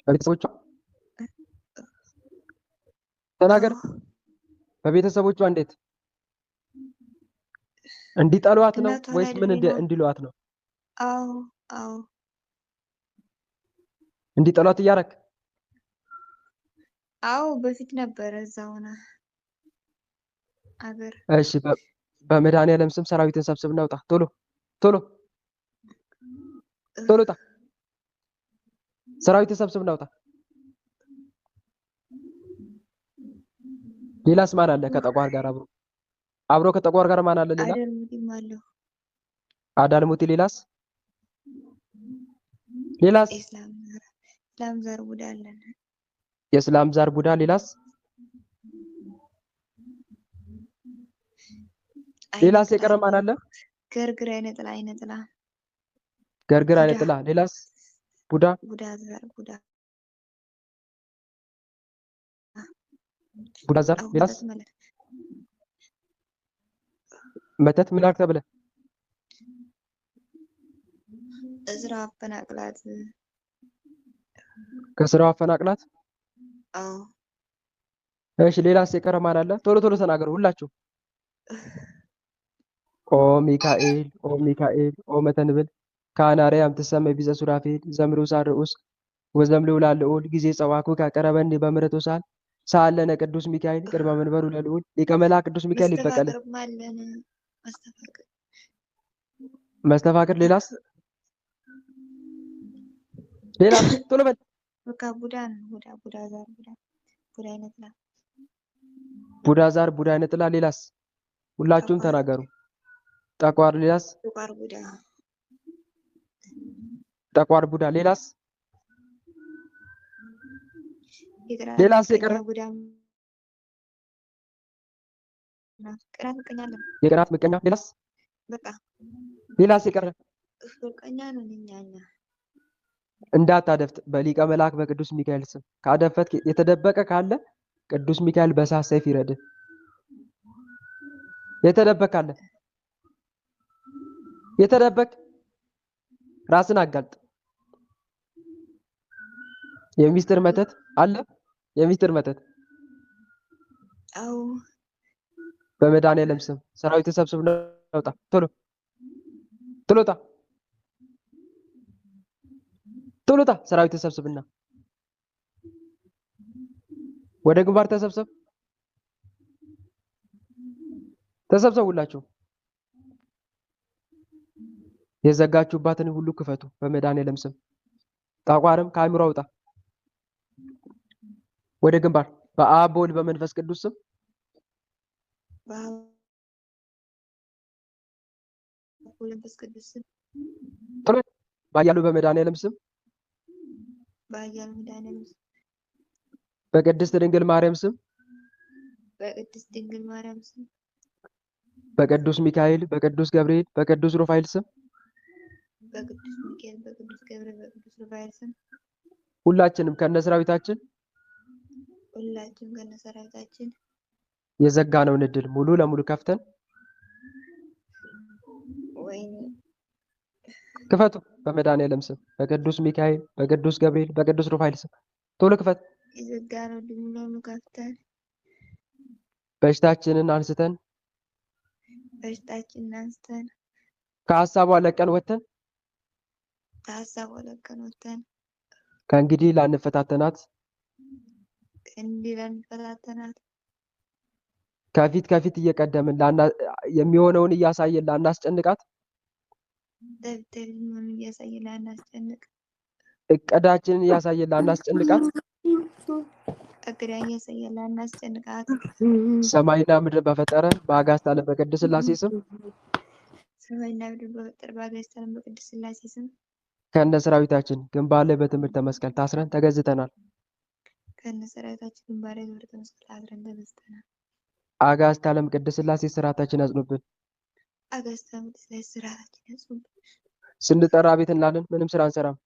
በቤተሰቦቿ ተናገር። በቤተሰቦቿ እንዴት እንዲጠሏት ነው ወይስ ምን እንዲሏት ነው? አዎ አዎ። እንዲጠሏት እያደረክ? አዎ በፊት ነበረ እዛ ሆና አገር። እሺ በመድኃኒዓለም ስም ሰራዊትን ሰብስብ እናውጣ። ቶሎ ቶሎ ቶሎ ውጣ። ሰራዊትን ሰብስብ እናውጣ። ሌላስ ማን አለ ከጠቋር ጋር አብሮ ከጠቋር ጋር ማን አለ ሌላ? አዳልሙቲ። ሌላስ? የእስላም ዘር ቡዳ አለን። የእስላም ዘር ቡዳ። ሌላስ? ሌላስ የቀረ ማን አለ? ገርግር አይነጥላ ገርግር አይነ ቡዳ ጥላ ሌላስ? ቡዳ ቡዳ ዛር ቡዳ ቡዳ ዛር አው ሌላስ? መተት ማለት መተት ምን አልክ ተብለህ? እዝራ አፈናቅላት ከስራው አፈናቅላት። አው እሺ ሌላስ የቀረ ማን አለ? ቶሎ ቶሎ ተናገሩ ሁላችሁ። ኦ ሚካኤል ኦ ሚካኤል ኦ መተንብል ካናርያም ትሰመይ ቢዘ ሱራፌል ዘምሩ ሳርኡስ ወዘምልው ላልዑል ጊዜ ጸዋኩ ካቀረበኒ በምሕረቱ ሳል ሳለነ ቅዱስ ሚካኤል ቅድመ መንበሩ ለልዑል ሊቀ መላእክት ቅዱስ ሚካኤል ይበቀል። መስተፋቅር ማለን መስተፋቅር መስተፋቅር ሌላስ? ሌላስ ቶሎ በል። በቃ ቡዳ ነው። ቡዳ ቡዳ ዛር ቡዳ ቡዳ አይነት ላ ቡዳ ዛር ቡዳ አይነ ጥላ ሌላስ? ሁላችሁም ጠቋር ተናገሩ። ጠቋር ሌላስ? ጠቋር ቡዳ ጠቋር ቡዳ ሌላስ? የግራ ሌላስ ምቀኛ የቀረ? ቡዳ ቅናት ምቀኛ አለ። የቅናት ምቀኛ ሌላስ? በቃ ሌላስ የቀረ? ምቀኛ ነው እኛኛ እንዳታደፍት በሊቀ መልአክ በቅዱስ ሚካኤል ስም ካደፈት የተደበቀ ካለ ቅዱስ ሚካኤል በእሳት ሰይፍ ይረድ። የተደበቀ ካለ የተደበቀ ራስን አጋልጥ። የሚስጥር መተት አለ። የሚስጥር መተት አው በመድኃኒዓለም ስም ሰራዊት ተሰብስብ ነውጣ ቶሎ ቶሎ ውጣ ቶሎ ውጣ። ሰራዊት ተሰብስብና ወደ ግንባር ተሰብሰብ። ተሰብሰቡ ሁላችሁ። የዘጋችሁባትን ሁሉ ክፈቱ በመድኃኒዓለም ስም። ጣቋርም ከአእምሮ አውጣ። ወደ ግንባር በአብ በወልድ በመንፈስ ቅዱስ ስም በመንፈስ ቅዱስ ስም ቶሎ ባያሉ በመድኃኒዓለም ስም በኃያሉ መድኃኒዓለም ስም በቅድስት ድንግል ማርያም ስም በቅድስት ድንግል ማርያም ስም በቅዱስ ሚካኤል በቅዱስ ገብርኤል በቅዱስ ሩፋኤል ስም በቅዱስ ሚካኤል በቅዱስ ገብርኤል በቅዱስ ሩፋኤል ስም ሁላችንም ከነሰራዊታችን ሁላችንም ከነሰራዊታችን የዘጋነውን እድል ሙሉ ለሙሉ ከፍተን ወይኔ ክፈቱ በመድኃኒዓለም ስም በቅዱስ ሚካኤል በቅዱስ ገብርኤል በቅዱስ ሩፋኤል ስም ቶሎ ክፈት። የዘጋነው እድል ሙሉ ለሙሉ ከፍተን በሽታችንን አንስተን በሽታችንን አንስተን ከሀሳቧ ለቀን ወጥተን ከሀሳቧ ለቀን ወጥተን ከእንግዲህ ላንፈታተናት እንዲህ ላንፈታተናት ከፊት ከፊት እየቀደምን የሚሆነውን እያሳየን ላናስጨንቃት ደብተርን እያሳየን ላናስጨንቅ እቅዳችንን እያሳየን ላናስጨንቃት እቅዳን እያሳየን ላናስጨንቃት ሰማይና ምድር በፈጠረ በአጋዕዝተ ዓለም በቅድስት ሥላሴ ስም ሰማይና ምድር በፈጠረ በአጋዕዝተ ዓለም በቅድስት ሥላሴ ስም ከነ ሰራዊታችን ግንባር ላይ በትምህርተ መስቀል ታስረን ተገዝተናል። ከነ ሰራዊታችን ግንባር ላይ በትምህርተ መስቀል ታስረን ተገዝተናል። አጋዕዝተ ዓለም ቅድስት ሥላሴ ስርዓታችን ያጽኑብን። አጋዕዝተ ዓለም ቅድስት ሥላሴ ስርዓታችን ያጽኑብን። ስንጠራ ቤት እንላለን፣ ምንም ስራ አንሰራም።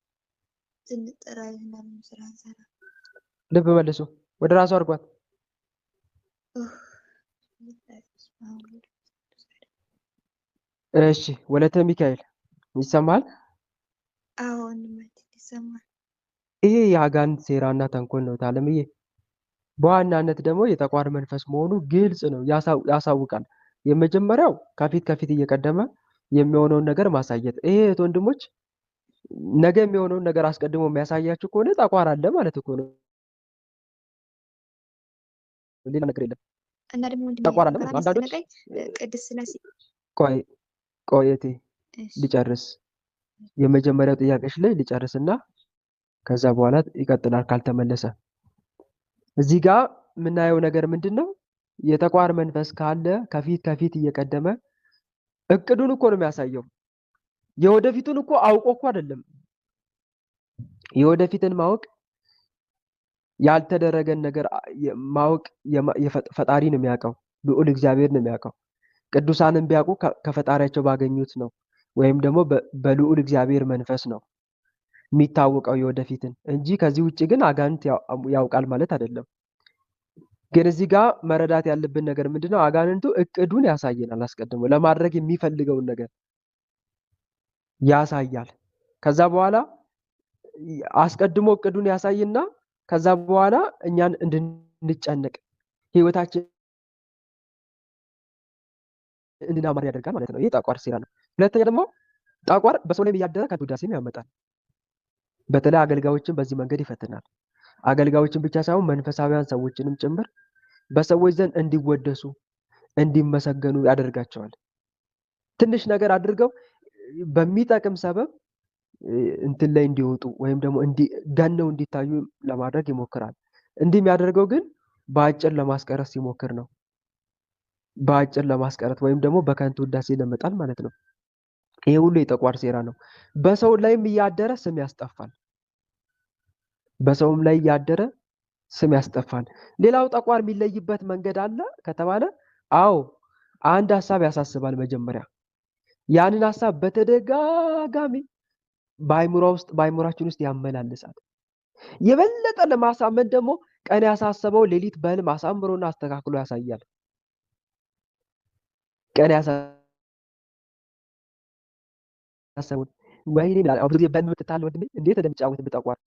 ስንጠራ ቤትና ምንም ስራ አንሰራም። ልብ መልሱ፣ ወደ ራሱ አድርጓት። እሺ ወለተ ሚካኤል ይሰማል? አዎ ወንድማችን ይሰማል። ይሄ የአጋንንት ሴራና ተንኮል ነው ታለምዬ። በዋናነት ደግሞ የጠቋር መንፈስ መሆኑ ግልጽ ነው፣ ያሳውቃል። የመጀመሪያው ከፊት ከፊት እየቀደመ የሚሆነውን ነገር ማሳየት። ይሄ እህት ወንድሞች ነገ የሚሆነውን ነገር አስቀድሞ የሚያሳያችሁ ከሆነ ጠቋር አለ ማለት እኮ ነው። ሌላ ነገር የለም። እና ደግሞ ጠቋር አለ ማለት አንዳንዶች ቅድስት ሥላሴ ቆየቴ ሊጨርስ የመጀመሪያው ጥያቄሽ ላይ ሊጨርስና ከዛ በኋላ ይቀጥላል ካልተመለሰ። እዚህ ጋር የምናየው ነገር ምንድን ነው? የጠቋር መንፈስ ካለ ከፊት ከፊት እየቀደመ እቅዱን እኮ ነው የሚያሳየው። የወደፊቱን እኮ አውቆ እኮ አይደለም። የወደፊትን ማወቅ ያልተደረገን ነገር ማወቅ ፈጣሪ ነው የሚያውቀው፣ ልዑል እግዚአብሔር ነው የሚያውቀው። ቅዱሳንን ቢያውቁ ከፈጣሪያቸው ባገኙት ነው። ወይም ደግሞ በልዑል እግዚአብሔር መንፈስ ነው የሚታወቀው የወደፊትን እንጂ ከዚህ ውጭ ግን አጋንንት ያውቃል ማለት አይደለም። ግን እዚህ ጋር መረዳት ያለብን ነገር ምንድነው? አጋንንቱ እቅዱን ያሳየናል። አስቀድሞ ለማድረግ የሚፈልገውን ነገር ያሳያል። ከዛ በኋላ አስቀድሞ እቅዱን ያሳይና ከዛ በኋላ እኛን እንድንጨነቅ ህይወታችን እንድናማር ያደርጋል ማለት ነው። ይህ ጠቋር ሴራ ነው። ሁለተኛ ደግሞ ጠቋር በሰው ላይ እያደረ ከንቱ ውዳሴን ያመጣል። በተለይ አገልጋዮችን በዚህ መንገድ ይፈትናል። አገልጋዮችን ብቻ ሳይሆን መንፈሳዊያን ሰዎችንም ጭምር በሰዎች ዘንድ እንዲወደሱ እንዲመሰገኑ ያደርጋቸዋል። ትንሽ ነገር አድርገው በሚጠቅም ሰበብ እንትን ላይ እንዲወጡ ወይም ደግሞ ገነው እንዲታዩ ለማድረግ ይሞክራል። እንዲህ የሚያደርገው ግን በአጭር ለማስቀረት ሲሞክር ነው። በአጭር ለማስቀረት ወይም ደግሞ በከንቱ ውዳሴ ለመጣል ማለት ነው። ይሄ ሁሉ የጠቋር ሴራ ነው። በሰው ላይም እያደረ ስም ያስጠፋል። በሰውም ላይ እያደረ ስም ያስጠፋል። ሌላው ጠቋር የሚለይበት መንገድ አለ ከተባለ፣ አዎ አንድ ሀሳብ ያሳስባል። መጀመሪያ ያንን ሀሳብ በተደጋጋሚ በአይምሯችን ውስጥ ያመላልሳል። የበለጠ ለማሳመን ደግሞ ቀን ያሳሰበው ሌሊት በህልም አሳምሮና አስተካክሎ ያሳያል። ቀን ያሳሰቡን ወይኔ ብዙ ጊዜ በህልም የምትታለ ወንድሜ እንዴት እንደሚጫወትብህ ጠቋር፣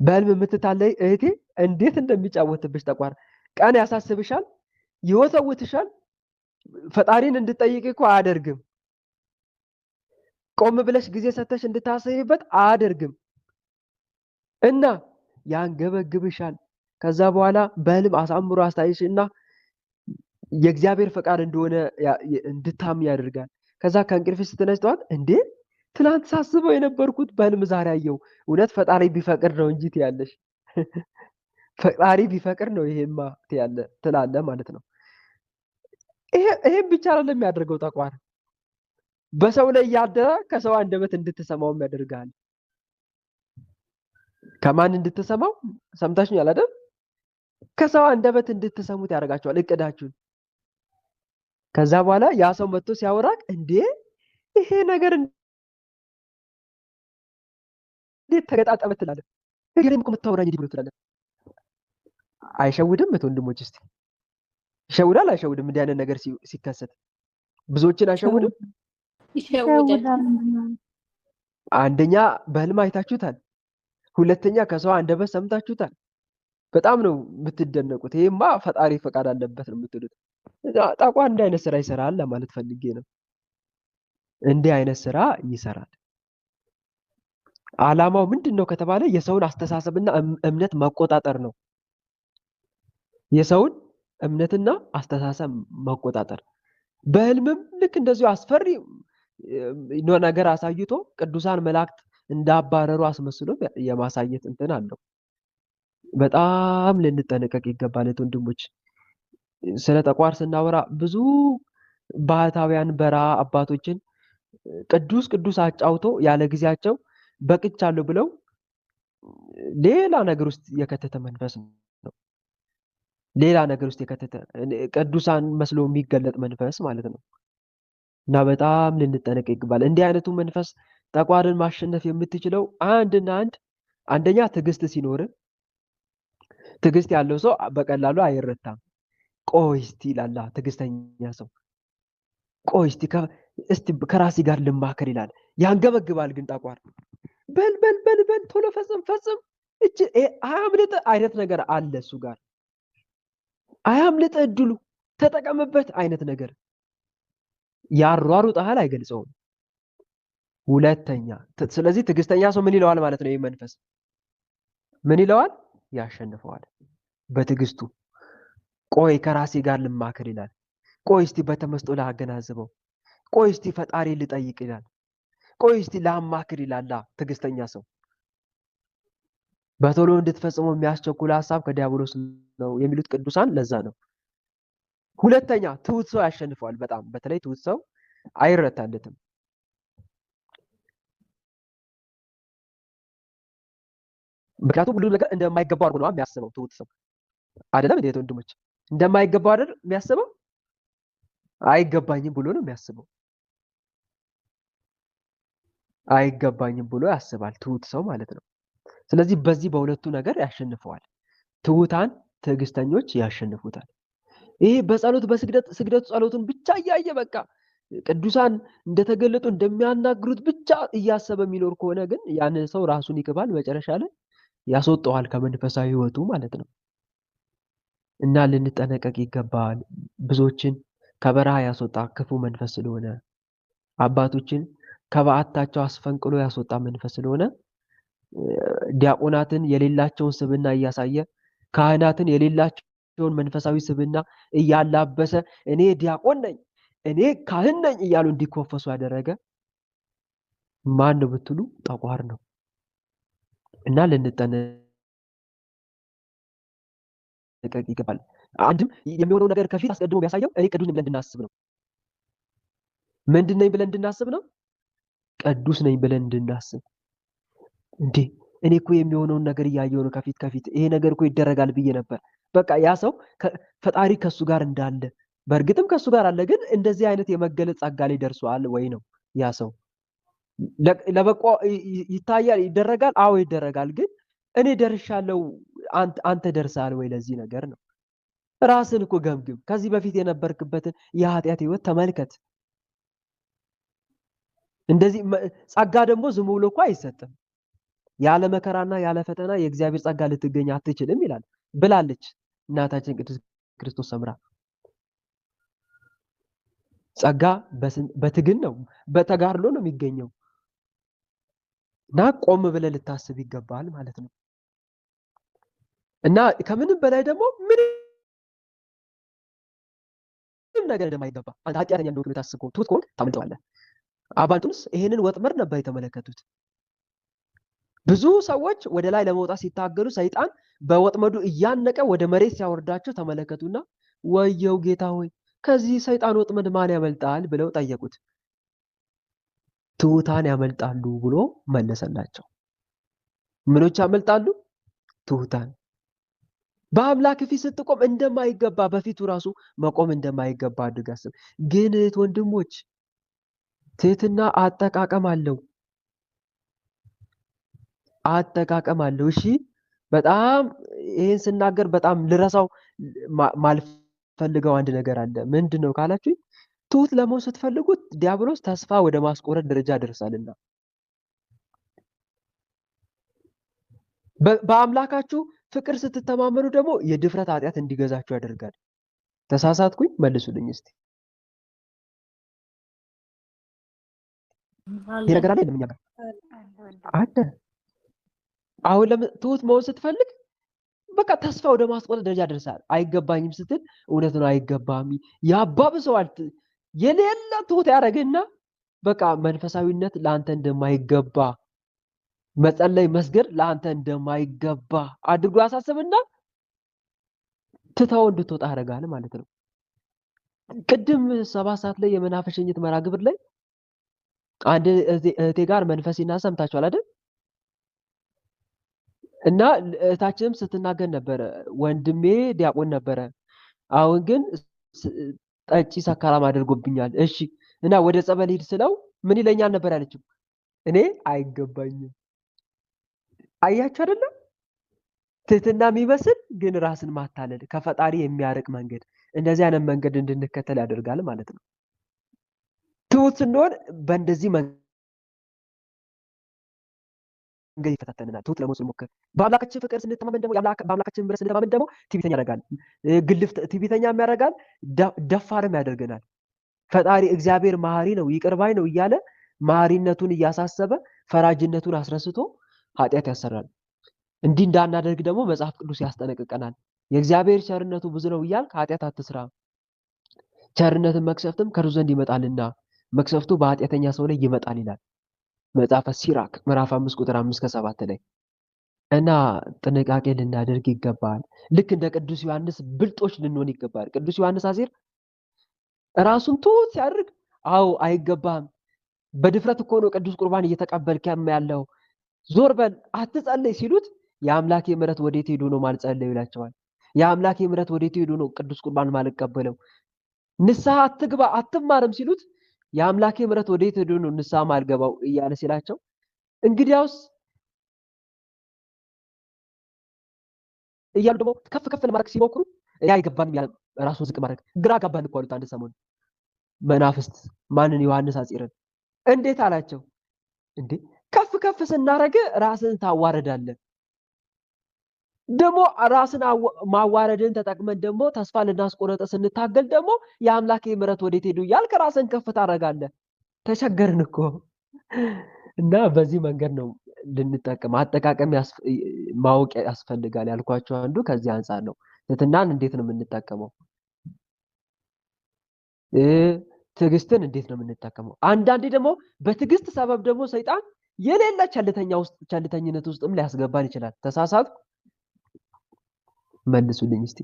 በህልም የምትታለይ እህቴ እንዴት እንደሚጫወትብሽ ጠቋር። ቀን ያሳስብሻል፣ ይወተውትሻል። ፈጣሪን እንድጠይቅ እኮ አያደርግም። ቆም ብለሽ ጊዜ ሰተሽ እንድታስቢበት አያደርግም እና ያንገበግብሻል። ከዛ በኋላ በህልም አሳምሮ አስታይሽና የእግዚአብሔር ፈቃድ እንደሆነ እንድታምኝ ያደርጋል። ከዛ ከእንቅልፍሽ ስትነሽ ጠዋት እንዴ ትናንት ሳስበው የነበርኩት በህልም ዛሬ አየሁ፣ እውነት ፈጣሪ ቢፈቅድ ነው እንጂ ትያለሽ። ፈጣሪ ቢፈቅድ ነው ይሄማ ትላለህ ማለት ነው። ይሄም ብቻ አይደለም የሚያደርገው ጠቋር፣ በሰው ላይ እያደረ ከሰው አንደበት እንድትሰማውም ያደርጋል። ከማን እንድትሰማው ሰምታችኛል አይደል? ከሰው አንደበት እንድትሰሙት ያደርጋቸዋል እቅዳችሁን። ከዛ በኋላ ያ ሰው መጥቶ ሲያወራቅ እንዴ ይሄ ነገር እንዴት ተገጣጠመ ትላለህ። እግሬም እኮ የምታወራኝ እንዲህ ብሎ ትላለህ። አይሸውድም? ወንድሞች እስቲ ይሸውዳል አይሸውድም? እንዲህ አይነት ነገር ሲከሰት ብዙዎችን አይሸውድም? ይሸውዳል። አንደኛ በህልም አይታችሁታል፣ ሁለተኛ ከሰው አንደበት ሰምታችሁታል። በጣም ነው የምትደነቁት። ይሄማ ፈጣሪ ፈቃድ አለበት ነው የምትሉት። ጠቋር እንዲህ አይነት ስራ ይሰራል ለማለት ፈልጌ ነው። እንዲህ አይነት ስራ ይሰራል። ዓላማው ምንድን ነው ከተባለ የሰውን አስተሳሰብና እምነት መቆጣጠር ነው። የሰውን እምነትና አስተሳሰብ መቆጣጠር። በህልምም ልክ እንደዚሁ አስፈሪ ነገር አሳይቶ ቅዱሳን መላእክት እንዳባረሩ አስመስሎ የማሳየት እንትን አለው። በጣም ልንጠነቀቅ ይገባል ወንድሞች። ስለ ጠቋር ስናወራ ብዙ ባህታውያን በረሃ አባቶችን ቅዱስ አጫውቶ ያለ ጊዜያቸው በቅቻለሁ ብለው ሌላ ነገር ውስጥ የከተተ መንፈስ ነው። ሌላ ነገር ውስጥ የከተተ ቅዱሳን መስሎ የሚገለጥ መንፈስ ማለት ነው። እና በጣም ልንጠነቀቅ ይገባል። እንዲህ አይነቱ መንፈስ ጠቋርን ማሸነፍ የምትችለው አንደኛ ትዕግስት ሲኖር፣ ትዕግስት ያለው ሰው በቀላሉ አይረታም። ቆይ እስቲ ይላል ትዕግስተኛ ሰው። ቆይ እስቲ ከራሴ ጋር ልማከር ይላል። ያንገበግባል። ግን ጠቋር በል ቶሎ ፈጽም እቺ አያምልጥ አይነት ነገር አለ እሱ ጋር። አያምልጥ እድሉ ተጠቀምበት አይነት ነገር ያሯሩጣል፣ አይገልጸውም። ሁለተኛ ስለዚህ ትዕግስተኛ ሰው ምን ይለዋል ማለት ነው? ይህ መንፈስ ምን ይለዋል? ያሸንፈዋል በትዕግስቱ። ቆይ ከራሴ ጋር ልማከር ይላል። ቆይ እስቲ በተመስጦ ላገናዝበው። ቆይ እስቲ ፈጣሪ ልጠይቅ ይላል። ቆይ እስቲ ላማክር ይላል ትዕግስተኛ ሰው። በቶሎ እንድትፈጽመው የሚያስቸኩል ሀሳብ ከዲያብሎስ ነው የሚሉት ቅዱሳን ለዛ ነው። ሁለተኛ ትሁት ሰው ያሸንፈዋል። በጣም በተለይ ትሁት ሰው አይረታለትም። ምክንያቱም ሁሉ ነገር እንደማይገባው አድርጎ ነው የሚያስበው ትሁት ሰው። አይደለም እንዴት ወንድሞች? እንደማይገባው አይደል የሚያስበው? አይገባኝም ብሎ ነው የሚያስበው። አይገባኝም ብሎ ያስባል፣ ትሁት ሰው ማለት ነው። ስለዚህ በዚህ በሁለቱ ነገር ያሸንፈዋል። ትሁታን ትዕግስተኞች ያሸንፉታል። ይሄ በጸሎት ስግደቱ ጸሎቱን ብቻ እያየ በቃ ቅዱሳን እንደተገለጡ እንደሚያናግሩት ብቻ እያሰበ የሚኖር ከሆነ ግን ያን ሰው ራሱን ይክባል፣ መጨረሻ ላይ ያስወጣዋል ከመንፈሳዊ ሕይወቱ ማለት ነው። እና ልንጠነቀቅ ይገባል። ብዙዎችን ከበረሃ ያስወጣ ክፉ መንፈስ ስለሆነ፣ አባቶችን ከበዓታቸው አስፈንቅሎ ያስወጣ መንፈስ ስለሆነ ዲያቆናትን የሌላቸውን ስብዕና እያሳየ ካህናትን የሌላቸውን መንፈሳዊ ስብዕና እያላበሰ እኔ ዲያቆን ነኝ እኔ ካህን ነኝ እያሉ እንዲኮፈሱ ያደረገ ማን ነው ብትሉ ጠቋር ነው። እና ልንጠነቀቅ ይገባል። አንድም የሚሆነው ነገር ከፊት አስቀድሞ ቢያሳየው እኔ ቅዱስ ነኝ ብለን እንድናስብ ነው። ምንድን ነኝ ብለን እንድናስብ ነው? ቅዱስ ነኝ ብለን እንድናስብ። እንዴ እኔ እኮ የሚሆነውን ነገር እያየሁ ነው ከፊት ይሄ ነገር እኮ ይደረጋል ብዬ ነበር። በቃ ያ ሰው ፈጣሪ ከሱ ጋር እንዳለ በእርግጥም ከሱ ጋር አለ፣ ግን እንደዚህ አይነት የመገለጽ ጸጋ ላይ ደርሷል ወይ ነው ያ ሰው። ለበቆ ይታያል፣ ይደረጋል። አዎ ይደረጋል፣ ግን እኔ ደርሻለሁ፣ አንተ ደርሰሃል ወይ ለዚህ ነገር ነው። ራስን እኮ ገምግም። ከዚህ በፊት የነበርክበትን የኃጢአት ህይወት ተመልከት። እንደዚህ ጸጋ ደግሞ ዝም ብሎ እኮ አይሰጥም። ያለ መከራና ያለ ፈተና የእግዚአብሔር ጸጋ ልትገኝ አትችልም ይላል ብላለች እናታችን ቅድስት ክርስቶስ ሰምራ። ጸጋ በትግል ነው፣ በተጋድሎ ነው የሚገኘው። እና ቆም ብለህ ልታስብ ይገባል ማለት ነው። እና ከምንም በላይ ደግሞ ምንም ነገር እንደማይገባ አንተ ኃጢአተኛ እንደሆንክ ብታስብ ትሁት ከሆንክ ታመልጠዋለህ። አባንቱንስ ይሄንን ወጥመድ ነበር የተመለከቱት። ብዙ ሰዎች ወደ ላይ ለመውጣት ሲታገሉ ሰይጣን በወጥመዱ እያነቀ ወደ መሬት ሲያወርዳቸው ተመለከቱና ወየው ጌታ ሆይ ከዚህ ሰይጣን ወጥመድ ማን ያመልጣል ብለው ጠየቁት። ትሁታን ያመልጣሉ ብሎ መለሰላቸው። ምኖች ያመልጣሉ? ትሁታን። በአምላክ ፊት ስትቆም እንደማይገባ በፊቱ ራሱ መቆም እንደማይገባ አድርግ አስብ። ግን እህት ወንድሞች ትህትና አጠቃቀም አለው። እሺ በጣም ይሄን ስናገር በጣም ልረሳው ማልፈልገው አንድ ነገር አለ። ምንድነው ካላችሁ ትሁት ለመሆን ስትፈልጉት ዲያብሎስ ተስፋ ወደ ማስቆረጥ ደረጃ ደርሳልና በአምላካችሁ ፍቅር ስትተማመኑ ደግሞ የድፍረት ኃጢአት እንዲገዛችሁ ያደርጋል። ተሳሳትኩኝ? መልሱልኝ እስቲ። ይነገር አለ ለምን ያጋ አደ አሁን ትሁት መሆን ስትፈልግ በቃ ተስፋ ወደ ማስቆረጥ ደረጃ ደርሳል። አይገባኝም ስትል እውነት ነው አይገባም ያባብሰዋል። የሌለ ትሁት ያደርግና በቃ መንፈሳዊነት ለአንተ እንደማይገባ መጸለይ መስገድ ለአንተ እንደማይገባ አድርጎ ያሳስብና ትተው እንድትወጣ ያደርጋል ማለት ነው። ቅድም 7 ሰዓት ላይ የመናፈሸኝት መርሃ ግብር ላይ አንድ እህቴ ጋር መንፈሲና ሰምታችኋል አይደል? እና እህታችንም ስትናገር ነበረ። ወንድሜ ዲያቆን ነበረ፣ አሁን ግን ጠጪ ሰካራም አድርጎብኛል። እሺ እና ወደ ጸበል ሂድ ስለው ምን ይለኛል ነበር ያለችው? እኔ አይገባኝም። አያችሁ አይደለም? ትህትና የሚመስል ግን ራስን ማታለል፣ ከፈጣሪ የሚያርቅ መንገድ፣ እንደዚህ አይነት መንገድ እንድንከተል ያደርጋል ማለት ነው። ትሁት ስንሆን በእንደዚህ መንገድ ይፈታተንናል። ትሁት ለመሆን ስንሞክር በአምላካችን ፍቅር ስንተማመን ደግሞ በአምላካችን ምሕረት ስንተማመን ደግሞ ትዕቢተኛ ያደርጋል። ግልፍት ትዕቢተኛም ያደርጋል፣ ደፋርም ያደርገናል። ፈጣሪ እግዚአብሔር መሐሪ ነው ይቅር ባይ ነው እያለ መሐሪነቱን እያሳሰበ ፈራጅነቱን አስረስቶ ኃጢአት ያሰራል። እንዲህ እንዳናደርግ ደግሞ መጽሐፍ ቅዱስ ያስጠነቅቀናል። የእግዚአብሔር ቸርነቱ ብዙ ነው እያልክ ኃጢአት አትስራ፣ ቸርነትን መቅሰፍትም ከእርሱ ዘንድ ይመጣልና መቅሰፍቱ በኃጢአተኛ ሰው ላይ ይመጣል ይላል መጽሐፈ ሲራክ ምዕራፍ 5 ቁጥር 5-7 ላይ። እና ጥንቃቄ ልናደርግ ይገባል። ልክ እንደ ቅዱስ ዮሐንስ ብልጦች ልንሆን ይገባል። ቅዱስ ዮሐንስ አዜር ራሱን ትሁት ሲያደርግ አዎ አይገባም፣ በድፍረት እኮ ነው ቅዱስ ቁርባን እየተቀበልክ ያለው፣ ዞር በል አትጸልይ ሲሉት የአምላኬ ምሕረት ወዴት ሄዶ ነው ማልጸልየው ይላቸዋል። የአምላኬ ምሕረት ወዴት ሄዶ ነው ቅዱስ ቁርባን ማልቀበለው፣ ንስሐ አትግባ አትማርም ሲሉት የአምላኬ ምሕረት ወዴት ሄዶ ነው ንስሐ ማልገባው እያለ ሲላቸው እንግዲያውስ እያሉ ደግሞ ከፍ ከፍ ለማድረግ ሲሞክሩ ያ አይገባንም ያለ ራሱን ዝቅ ማድረግ ግራ ገባን እኮ አሉት። አንድ ሰሞን መናፍስት ማንን? ዮሐንስ አጽርዕን። እንዴት አላቸው? እንዴ ከፍ ከፍ ስናረግ ራስን ታዋረዳለህ። ደግሞ ራስን ማዋረድን ተጠቅመን ደግሞ ተስፋ ልናስቆረጥ ስንታገል ደግሞ የአምላኬ ምሕረት ወዴት ሄዱ እያልክ ራስን ከፍ ታደርጋለህ። ተቸገርን እኮ እና በዚህ መንገድ ነው ልንጠቀም አጠቃቀም ማወቅ ያስፈልጋል ያልኳቸው አንዱ ከዚህ አንፃር ነው። ትህትናን እንዴት ነው የምንጠቀመው? ትዕግስትን እንዴት ነው የምንጠቀመው? አንዳንዴ ደግሞ በትዕግስት ሰበብ ደግሞ ሰይጣን የሌለ ቸልተኝነት ውስጥም ሊያስገባን ይችላል። ተሳሳትኩ? መልሱልኝ እስቲ።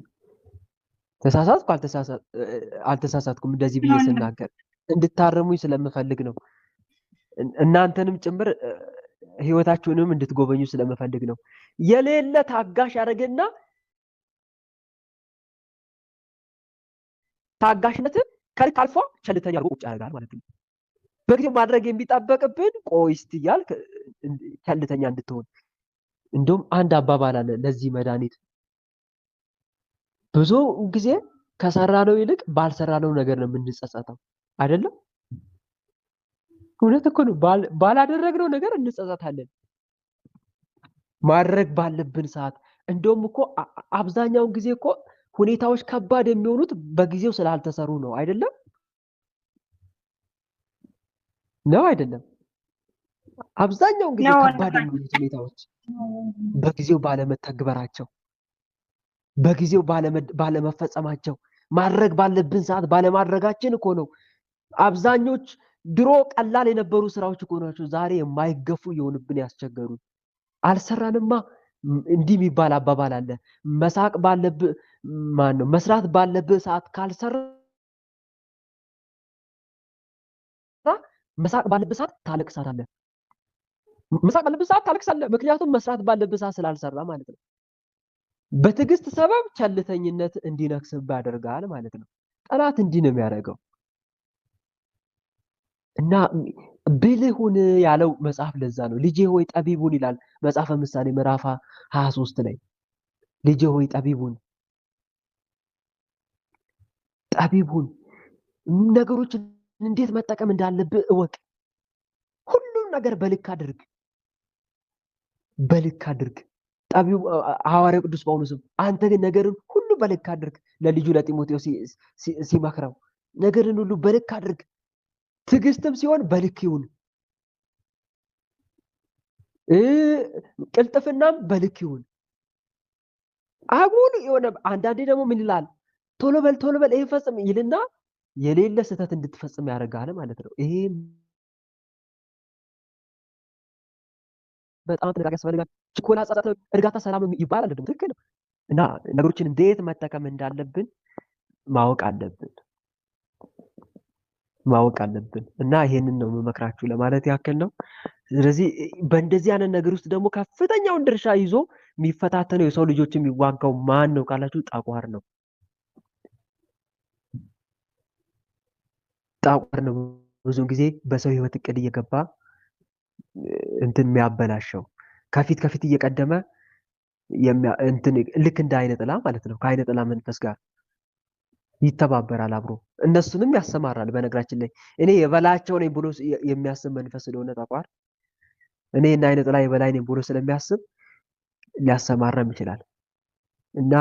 ተሳሳትኩ አልተሳሳትኩም? እንደዚህ ብዬ ስናገር እንድታረሙኝ ስለምፈልግ ነው። እናንተንም ጭምር ህይወታችሁንም እንድትጎበኙ ስለምፈልግ ነው። የሌለ ታጋሽ ያደረገና ታጋሽነትን ከልክ አልፎ ቸልተኛ አድርጎ ቁጭ ያደርጋል ማለት ነው። በጊዜው ማድረግ የሚጠበቅብን ቆይ እስቲ እያልክ ቸልተኛ እንድትሆን። እንደውም አንድ አባባል አለ ለዚህ መድኃኒት። ብዙ ጊዜ ከሰራነው ይልቅ ባልሰራነው ነገር ነው የምንጸጸተው አይደለም? እውነት እኮ ነው። ባላደረግነው ነገር እንጸጸታለን። ማድረግ ባለብን ሰዓት እንደውም እኮ አብዛኛውን ጊዜ እኮ ሁኔታዎች ከባድ የሚሆኑት በጊዜው ስላልተሰሩ ነው አይደለም? ነው አይደለም? አብዛኛውን ጊዜ ከባድ የሚሆኑት ሁኔታዎች በጊዜው ባለመተግበራቸው፣ በጊዜው ባለመፈጸማቸው፣ ማድረግ ባለብን ሰዓት ባለማድረጋችን እኮ ነው። አብዛኞች ድሮ ቀላል የነበሩ ስራዎች እኮ ናቸው ዛሬ የማይገፉ የሆኑብን ያስቸገሩ። አልሰራንማ። እንዲህ የሚባል አባባል አለ። መሳቅ ባለብህ መስራት ባለብህ ሰዓት ካልሰራ መሳቅ ባለብህ ሰዓት ታለቅሳለህ። መሳቅ ባለብህ ሰዓት ታለቅሳለህ። ምክንያቱም መስራት ባለብህ ሰዓት ስላልሰራ ማለት ነው። በትዕግስት ሰበብ ቸልተኝነት እንዲነክስብህ ያደርጋል ማለት ነው። ጠላት እንዲህ ነው የሚያደርገው። እና ብልህ ሁን ያለው መጽሐፍ ለዛ ነው። ልጄ ሆይ ጠቢብ ሁን ይላል መጽሐፈ ምሳሌ ምዕራፍ 23 ላይ። ልጄ ሆይ ጠቢብ ሁን፣ ጠቢብ ሁን፣ ነገሮችን እንዴት መጠቀም እንዳለብህ እወቅ። ሁሉም ነገር በልክ አድርግ፣ በልክ አድርግ። ጠቢብ ሐዋርያው ቅዱስ ጳውሎስም አንተ ግን ነገርን ሁሉ በልክ አድርግ ለልጁ ለጢሞቴዎስ ሲመክረው፣ ነገርን ሁሉ በልክ አድርግ። ትዕግስትም ሲሆን በልክ ይሁን፣ ቅልጥፍናም በልክ ይሁን። አጉል የሆነ አንዳንዴ ደግሞ ምን ይላል? ቶሎ በል ይሄን ፈጽም ይልና የሌለ ስህተት እንድትፈጽም ያደርጋል ማለት ነው። ይሄ በጣም ጥንቃቄ ያስፈልጋል። ችኮላ፣ ጸጸት፣ እርጋታ፣ ሰላም ይባላል ደግሞ ትክክል ነው። እና ነገሮችን እንዴት መጠቀም እንዳለብን ማወቅ አለብን እና ይሄንን ነው የምመክራችሁ ለማለት ያክል ነው። ስለዚህ በእንደዚህ አይነት ነገር ውስጥ ደግሞ ከፍተኛውን ድርሻ ይዞ የሚፈታተነው የሰው ልጆች የሚዋጋው ማን ነው ካላችሁ ጠቋር ነው። ጠቋር ነው ብዙ ጊዜ በሰው ህይወት እቅድ እየገባ እንትን የሚያበላሸው ከፊት እየቀደመ እንትን ልክ እንደ አይነ ጥላ ማለት ነው። ከአይነ ጥላ መንፈስ ጋር ይተባበራል አብሮ እነሱንም ያሰማራል። በነገራችን ላይ እኔ የበላቸው ነኝ ብሎ የሚያስብ መንፈስ ስለሆነ ጠቋር እኔ እና አይነ ጥላ የበላይ ነኝ ብሎ ስለሚያስብ ሊያሰማራም ይችላል። እና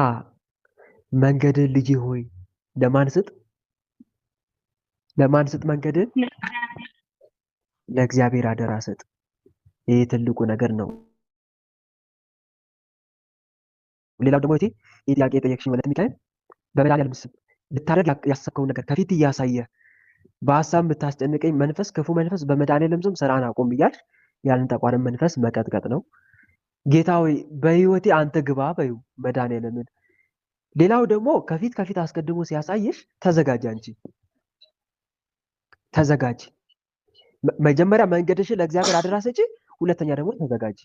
መንገድን ልጄ ሆይ ለማን ስጥ መንገድን ለእግዚአብሔር አደራ ስጥ። ይሄ ትልቁ ነገር ነው። ሌላው ደግሞ ይሄ ጥያቄ የጠየቅሽኝ ማለት ሚካኤል በመድኃኒዓለም ስም ልታደርግ ያሰብከውን ነገር ከፊት እያሳየ በሀሳብ ብታስጨንቀኝ መንፈስ፣ ክፉ መንፈስ በመድኃኒዓለም ስም ስራን አቁም እያልሽ ያንን ጠቋርን መንፈስ መቀጥቀጥ ነው። ጌታ ሆይ በህይወቴ አንተ ግባ በይው መድኃኒዓለምን። ሌላው ደግሞ ከፊት አስቀድሞ ሲያሳይሽ ተዘጋጅ። አንቺ ተዘጋጅ። መጀመሪያ መንገድሽን ለእግዚአብሔር አደራ ስጪ። ሁለተኛ ደግሞ ተዘጋጅ፣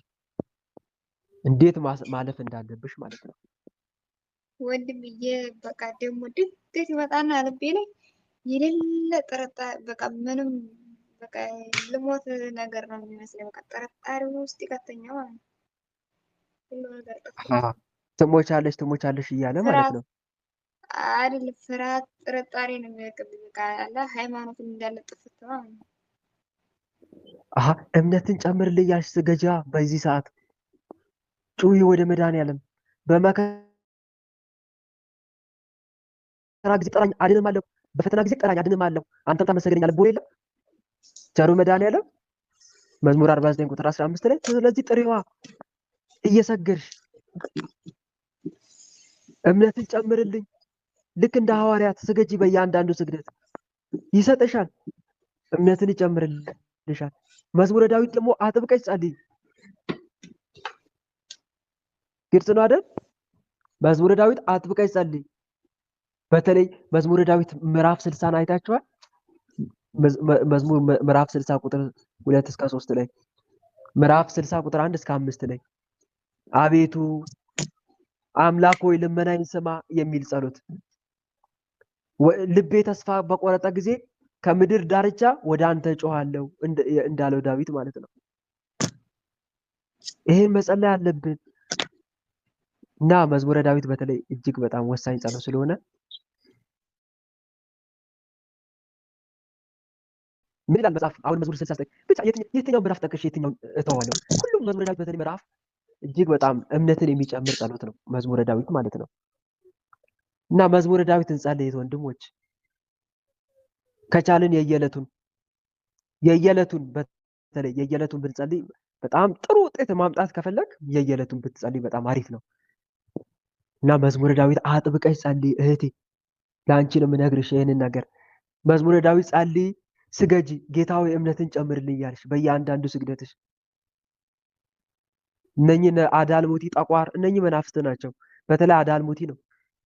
እንዴት ማለፍ እንዳለብሽ ማለት ነው። ወንድምዬ በቃ ደግሞ ድንገት ይመጣና ልቤ ላይ የሌለ ጥርጣሬ በቃ ምንም በቃ ልሞት ነገር ነው የሚመስለኝ። በቃ ጥርጣሬ ውስጥ ይከተኛል ማለት ነው። ሁሉ ነገር ጠፍቶ ትሞቻለሽ እያለ ማለት ፍርሃት ነው። አይደለም ፍርሃት ጥርጣሬ ነው የሚያቀብኝ። በቃ ያለ ሃይማኖትን እንዳለ ጥፍት ማለት ነው። እምነትን ጨምርልኝ እያልሽ ስገጃ በዚህ ሰዓት ጩሂ ወደ መድኃኒዓለም። በመከራ ጊዜ ጠራኝ አድንማለሁ፣ በፈተና ጊዜ ጠራኝ አድንማለሁ፣ አንተም ታመሰግነኛለህ ብሎ የለም ቸሩ መድኃኒዓለም መዝሙር 49 ቁጥር 15 ላይ። ስለዚህ ጥሪዋ እየሰገድሽ እምነትን ጨምርልኝ፣ ልክ እንደ ሐዋርያት ስገጂ። በእያንዳንዱ ስግደት ይሰጥሻል፣ እምነትን ይጨምርልሻል። መዝሙረ ዳዊት ደግሞ አጥብቀሽ ጸልይ። ግልጽ ነው አይደል? መዝሙረ ዳዊት አጥብቀሽ ጸልይ። በተለይ መዝሙረ ዳዊት ምዕራፍ 60 አይታችኋል? መዝሙር ምዕራፍ 60 ቁጥር 2 እስከ 3 ላይ፣ ምዕራፍ 60 ቁጥር 1 እስከ 5 ላይ አቤቱ አምላክ ሆይ ልመናዬን ስማ የሚል ጸሎት። ልቤ ተስፋ በቆረጠ ጊዜ ከምድር ዳርቻ ወደ አንተ ጮሃለሁ እንዳለው ዳዊት ማለት ነው። ይሄን መጸለይ አለብን እና መዝሙረ ዳዊት በተለይ እጅግ በጣም ወሳኝ ጸሎት ስለሆነ ምን ይላል መጽሐፍ? አሁን መዝሙር 69 ብቻ የትኛው ምዕራፍ ጠቅሼ የትኛውን እተዋለሁ? ሁሉም መዝሙረ ዳዊት በተለይ ምዕራፍ እጅግ በጣም እምነትን የሚጨምር ጸሎት ነው መዝሙረ ዳዊት ማለት ነው። እና መዝሙረ ዳዊት እንጸልይ ወንድሞች፣ ከቻልን የየዕለቱን በተለይ የየዕለቱን ብንጸልይ በጣም ጥሩ ውጤት ማምጣት ከፈለግ የየዕለቱን ብትጸልይ በጣም አሪፍ ነው። እና መዝሙረ ዳዊት አጥብቀሽ ጸልይ እህቴ፣ ለአንቺ ነው የምነግርሽ ይህንን ነገር። መዝሙረ ዳዊት ጸልይ፣ ስገጂ፣ ጌታ ሆይ እምነትን ጨምርልኝ እያልሽ በየአንዳንዱ ስግደትሽ። እነኚህ አዳልሞቲ፣ ጠቋር እነኚህ መናፍስት ናቸው። በተለይ አዳልሞቲ ነው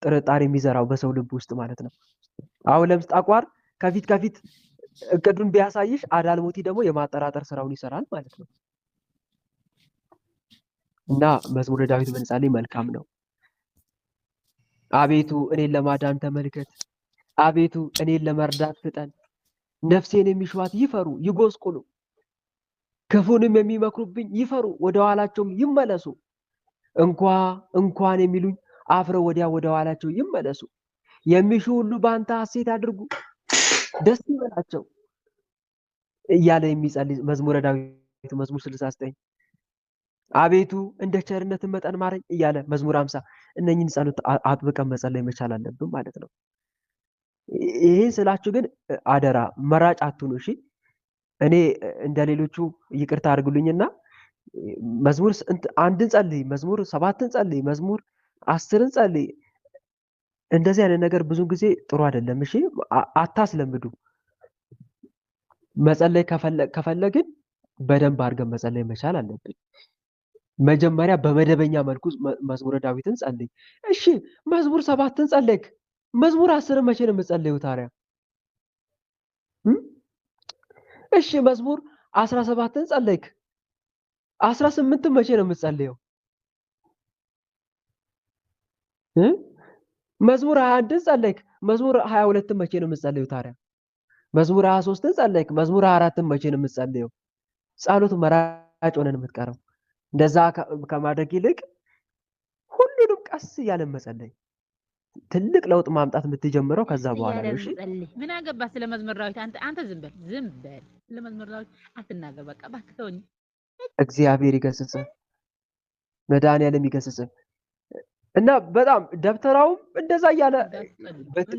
ጥርጣሬ የሚዘራው በሰው ልብ ውስጥ ማለት ነው። አሁን ለምሳሌ ጠቋር ከፊት እቅዱን ቢያሳይሽ፣ አዳልሞቲ ደግሞ የማጠራጠር ስራውን ይሰራል ማለት ነው። እና መዝሙረ ዳዊት ብንጸልይ መልካም ነው። አቤቱ እኔን ለማዳን ተመልከት፣ አቤቱ እኔን ለመርዳት ፍጠን። ነፍሴን የሚሿት ይፈሩ ይጎስቁሉ፣ ክፉንም የሚመክሩብኝ ይፈሩ ወደ ኋላቸውም ይመለሱ። እንኳን የሚሉኝ አፍረው ወዲያ ወደ ኋላቸው ይመለሱ። የሚሹ ሁሉ በአንተ ሐሴት አድርጉ፣ ደስ ይበላቸው እያለ የሚጸልይ መዝሙረ ዳዊት መዝሙር 69። አቤቱ እንደ ቸርነት መጠን ማረኝ እያለ መዝሙር 50። እነኚህን ጸሎት አጥብቀን መጸለይ መቻል አለብን ማለት ነው። ይህን ስላችሁ ግን አደራ መራጭ አትሁኑ። እሺ እኔ እንደሌሎቹ ይቅርታ አድርጉልኝና መዝሙር አንድን ጸልይ፣ መዝሙር 7ን ጸልይ፣ መዝሙር 10ን ጸልይ፣ እንደዚህ አይነት ነገር ብዙ ጊዜ ጥሩ አይደለም። እሺ አታስለምዱ። መጸለይ ከፈለግን በደንብ አድርገን መጸለይ መቻል አለብን። መጀመሪያ በመደበኛ መልኩ መዝሙረ ዳዊትን ጸልይ። እሺ መዝሙር 7ን ጸለይክ፣ መዝሙር 10ን መቼ ነው የምጸልየው ታዲያ? እሺ መዝሙር 17ን ጸለይክ፣ 18ን መቼ ነው የምጸልየው? መዝሙር 21ን ጸለይክ፣ መዝሙር 22ን መቼ ነው የምጸልየው ታዲያ? መዝሙር 23ን ጸለይክ፣ መዝሙር 24ን መቼ ነው የምጸልየው? ጸሎት መራጭ ሆነን የምትቀረው። እንደዛ ከማድረግ ይልቅ ሁሉንም ቀስ እያለን መጸለይ ትልቅ ለውጥ ማምጣት የምትጀምረው ከዛ በኋላ ነው። እሺ ምን አገባ ስለ መዝሙር ዳዊት? አንተ ዝም በል ስለ መዝሙር ዳዊት አትናገር። በቃ እባክህ ተወኝ። እግዚአብሔር ይገስጽ፣ መድኃኒዓለም ይገስጽ። እና በጣም ደብተራውም እንደዛ እያለ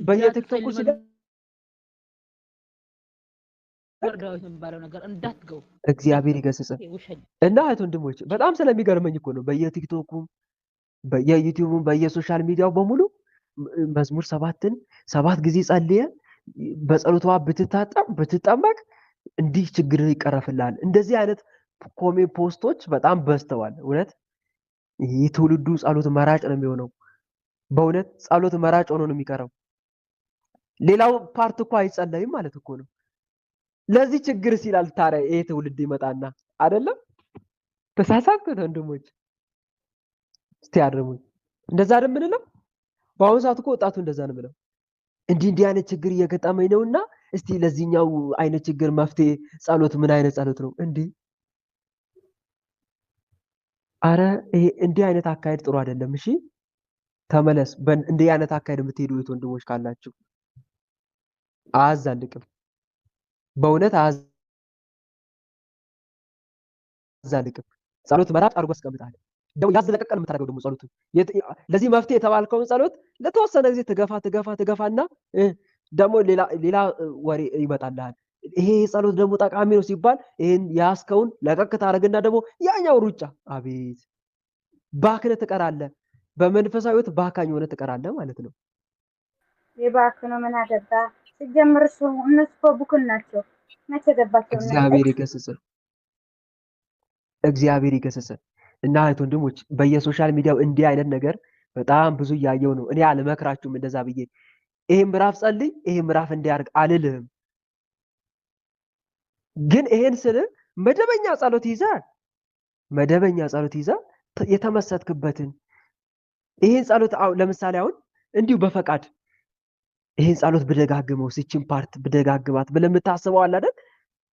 በየቲክቶኩ ስለ እግዚአብሔር ይገስጽ። እና እህት ወንድሞች በጣም ስለሚገርመኝ እኮ ነው በየቲክቶኩም በየዩቲዩቡም በየሶሻል ሚዲያው በሙሉ መዝሙር 7ን 7 ጊዜ ጸልየ በጸሎቷ ብትጠመቅ እንዲህ ችግር ይቀረፍላል። እንደዚህ አይነት ፖስቶች በጣም በዝተዋል። እውነት ይህ ትውልዱ ጸሎት መራጭ ነው የሚሆነው። በእውነት ጸሎት መራጭ ሆኖ ነው የሚቀረው። ሌላው ፓርት እኮ አይጸለይም ማለት እኮ ነው። ለዚህ ችግር ሲላል ታዲያ ይሄ ትውልድ ይመጣና አይደለም። ተሳሳትኩት ወንድሞች፣ እስቲ አድርሙኝ። እንደዛ አይደል የምንለው? በአሁኑ ሰዓት እኮ ወጣቱ እንደዛ ነው የምለው። እንዲህ አይነት ችግር እየገጠመኝ ነውና እስቲ ለዚህኛው አይነት ችግር መፍትሄ ጸሎት ምን አይነት ጸሎት ነው እንዴ? አረ ይሄ እንዲህ አይነት አካሄድ ጥሩ አይደለም። እሺ ተመለስ። እንዲህ አይነት አካሄድ የምትሄዱ ወንድሞች ካላችሁ አያዛልቅም፣ በእውነት አያዛልቅም። ጸሎት መራጭ አድርጎ አስቀምጣል። ደግሞ ያዝለቀቀን የምታደርገው ደግሞ ጸሎቱ ለዚህ መፍትሄ የተባልከውን ጸሎት ለተወሰነ ጊዜ ትገፋና ደግሞ ሌላ ወሬ ይመጣልሃል። ይሄ ጸሎት ደግሞ ጠቃሚ ነው ሲባል ይሄን ያስከውን ለቀቅ ታደርግና ደግሞ ያኛው ሩጫ አቤት ባክነ ትቀራለህ። በመንፈሳዊ ሕይወት ባካኝ ሆነ ትቀራለህ ማለት ነው። የባክነ ምን አገባ ሲጀምር እነሱ ቡክን ናቸው። መቼ ገባቸው? እግዚአብሔር ይገስጽ። እና እህት ወንድሞች በየሶሻል ሚዲያው እንዲህ አይነት ነገር በጣም ብዙ እያየው ነው። እኔ አልመክራችሁም እንደዛ ብዬ ይሄ ምዕራፍ ጸልይ ይሄ ምዕራፍ እንዲያርግ አልልህም። ግን ይሄን ስል መደበኛ ጸሎት ይዘህ የተመሰጥክበትን ይሄን ጸሎት ለምሳሌ አሁን እንዲሁ በፈቃድ ይሄን ጸሎት ብደጋግመው ሲችን ፓርት ብደጋግማት ብለህ የምታስበው አለ አይደል?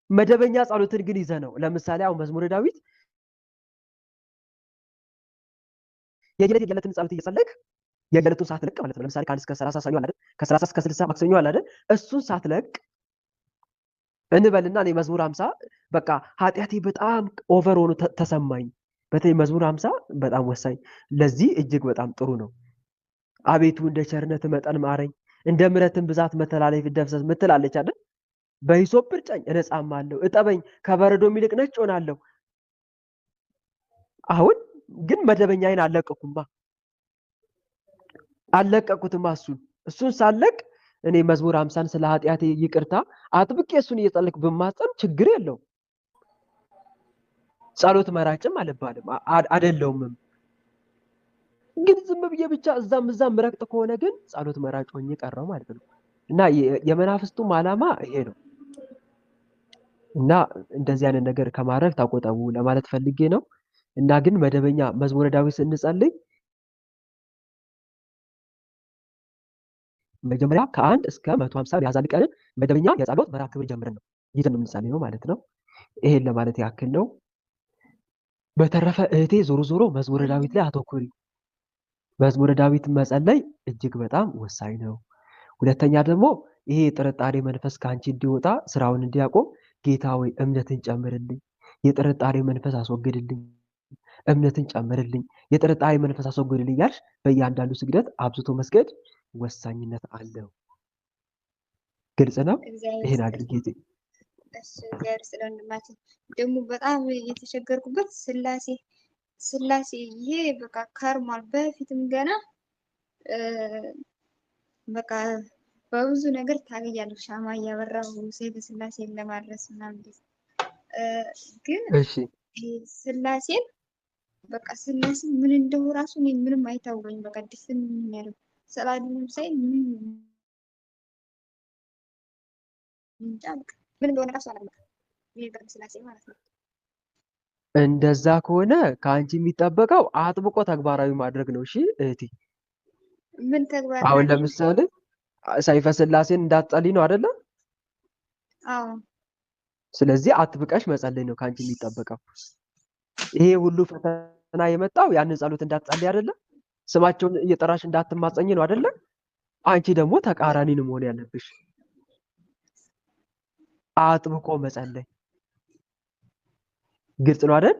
መደበኛ ጸሎትን ግን ይዘህ ነው። ለምሳሌ አሁን መዝሙረ ዳዊት የየለትን ጸሎት እየጸለይክ የየለቱን ሰዓት ለቅ ማለት ነው። ለምሳሌ ከ1 እስከ 30 ሰኞ አለ አይደል? ከ30 እስከ 60 ማክሰኞ አለ አይደል? እሱን ሰዓት ለቅ እንበልና እኔ መዝሙር 50 በቃ ኃጢአቴ በጣም ኦቨር ሆኖ ተሰማኝ። በተለይ መዝሙር 50 በጣም ወሳኝ፣ ለዚህ እጅግ በጣም ጥሩ ነው። አቤቱ እንደ ቸርነት መጠን ማረኝ፣ እንደ ምሕረትን ብዛት መተላለፍ ይደምሰስ ምትላለች አይደል? በሂሶጵ እርጨኝ እነጻማለሁ፣ እጠበኝ ከበረዶ ይልቅ ነጭ ሆናለሁ። አሁን ግን መደበኛዬን አለቀኩትማ። እሱን ሳለቅ እኔ መዝሙር 50 ስለ ኃጢአቴ ይቅርታ አጥብቄ እሱን እየጸለይኩ ብማጸን ችግር የለውም። ጸሎት መራጭም አልባልም አይደለውም። ግን ዝም ብዬ ብቻ እዛም ረቅጥ ከሆነ ግን ጸሎት መራጭ ሆኜ ቀረው ማለት ነው። እና የመናፍስቱም ዓላማ ይሄ ነው። እና እንደዚህ አይነት ነገር ከማድረግ ታቆጠቡ ለማለት ፈልጌ ነው። እና ግን መደበኛ መዝሙረ ዳዊት ስንጸልይ መጀመሪያ ከ1 እስከ 150 ያዛልቀንን መደበኛ የጸሎት መርሐ ግብር ጀምረን ነው ይዘን የምንጸልየው ማለት ነው። ይሄን ለማለት ያክል ነው። በተረፈ እህቴ ዞሮ መዝሙረ ዳዊት ላይ አተኩሪ። መዝሙረ ዳዊት መጸለይ እጅግ በጣም ወሳኝ ነው። ሁለተኛ ደግሞ ይሄ የጥርጣሬ መንፈስ ከአንቺ እንዲወጣ ስራውን እንዲያቆም ጌታ ሆይ እምነትን ጨምርልኝ፣ የጥርጣሬ መንፈስ አስወግድልኝ፣ እምነትን ጨምርልኝ፣ የጥርጣሬ መንፈስ አስወግድልኝ ያልሽ በእያንዳንዱ ስግደት አብዝቶ መስገድ ወሳኝነት አለው። ግልጽ ነው። ይሄን አድርጌ እግዚአብሔር ስለወንድማችን ደግሞ በጣም የተቸገርኩበት ስላሴ ይሄ በቃ ከርሟል። በፊትም ገና በቃ በብዙ ነገር ታገያለሁ። ሻማ እያበራሁ ሴተ ስላሴን ለማድረስ ምናምን ግን ስላሴን በቃ ስላሴ ምን እንደው ራሱ ምንም አይታወቀኝም። በቃ ድፍን ያለው ሰላዱንም ሳይ ምን እንደሆነ ራሱ አላውቅም። ይሄ ስላሴ ማለት ነው። እንደዛ ከሆነ ከአንቺ የሚጠበቀው አጥብቆ ተግባራዊ ማድረግ ነው። እሺ እህቴ፣ ምን ተግባር? አሁን ለምሳሌ ሰይፈ ስላሴን እንዳትጸልይ ነው አይደለ? አዎ። ስለዚህ አጥብቀሽ መጸለይ ነው ከአንቺ የሚጠበቀው። ይሄ ሁሉ ፈተና የመጣው ያንን ጸሎት እንዳትጸልይ አይደለ? ስማቸውን እየጠራሽ እንዳትማጸኝ ነው አይደለ? አንቺ ደግሞ ተቃራኒ ነው መሆን ያለብሽ። አጥብቆ መጸለይ። ግልጽ ነው አይደል?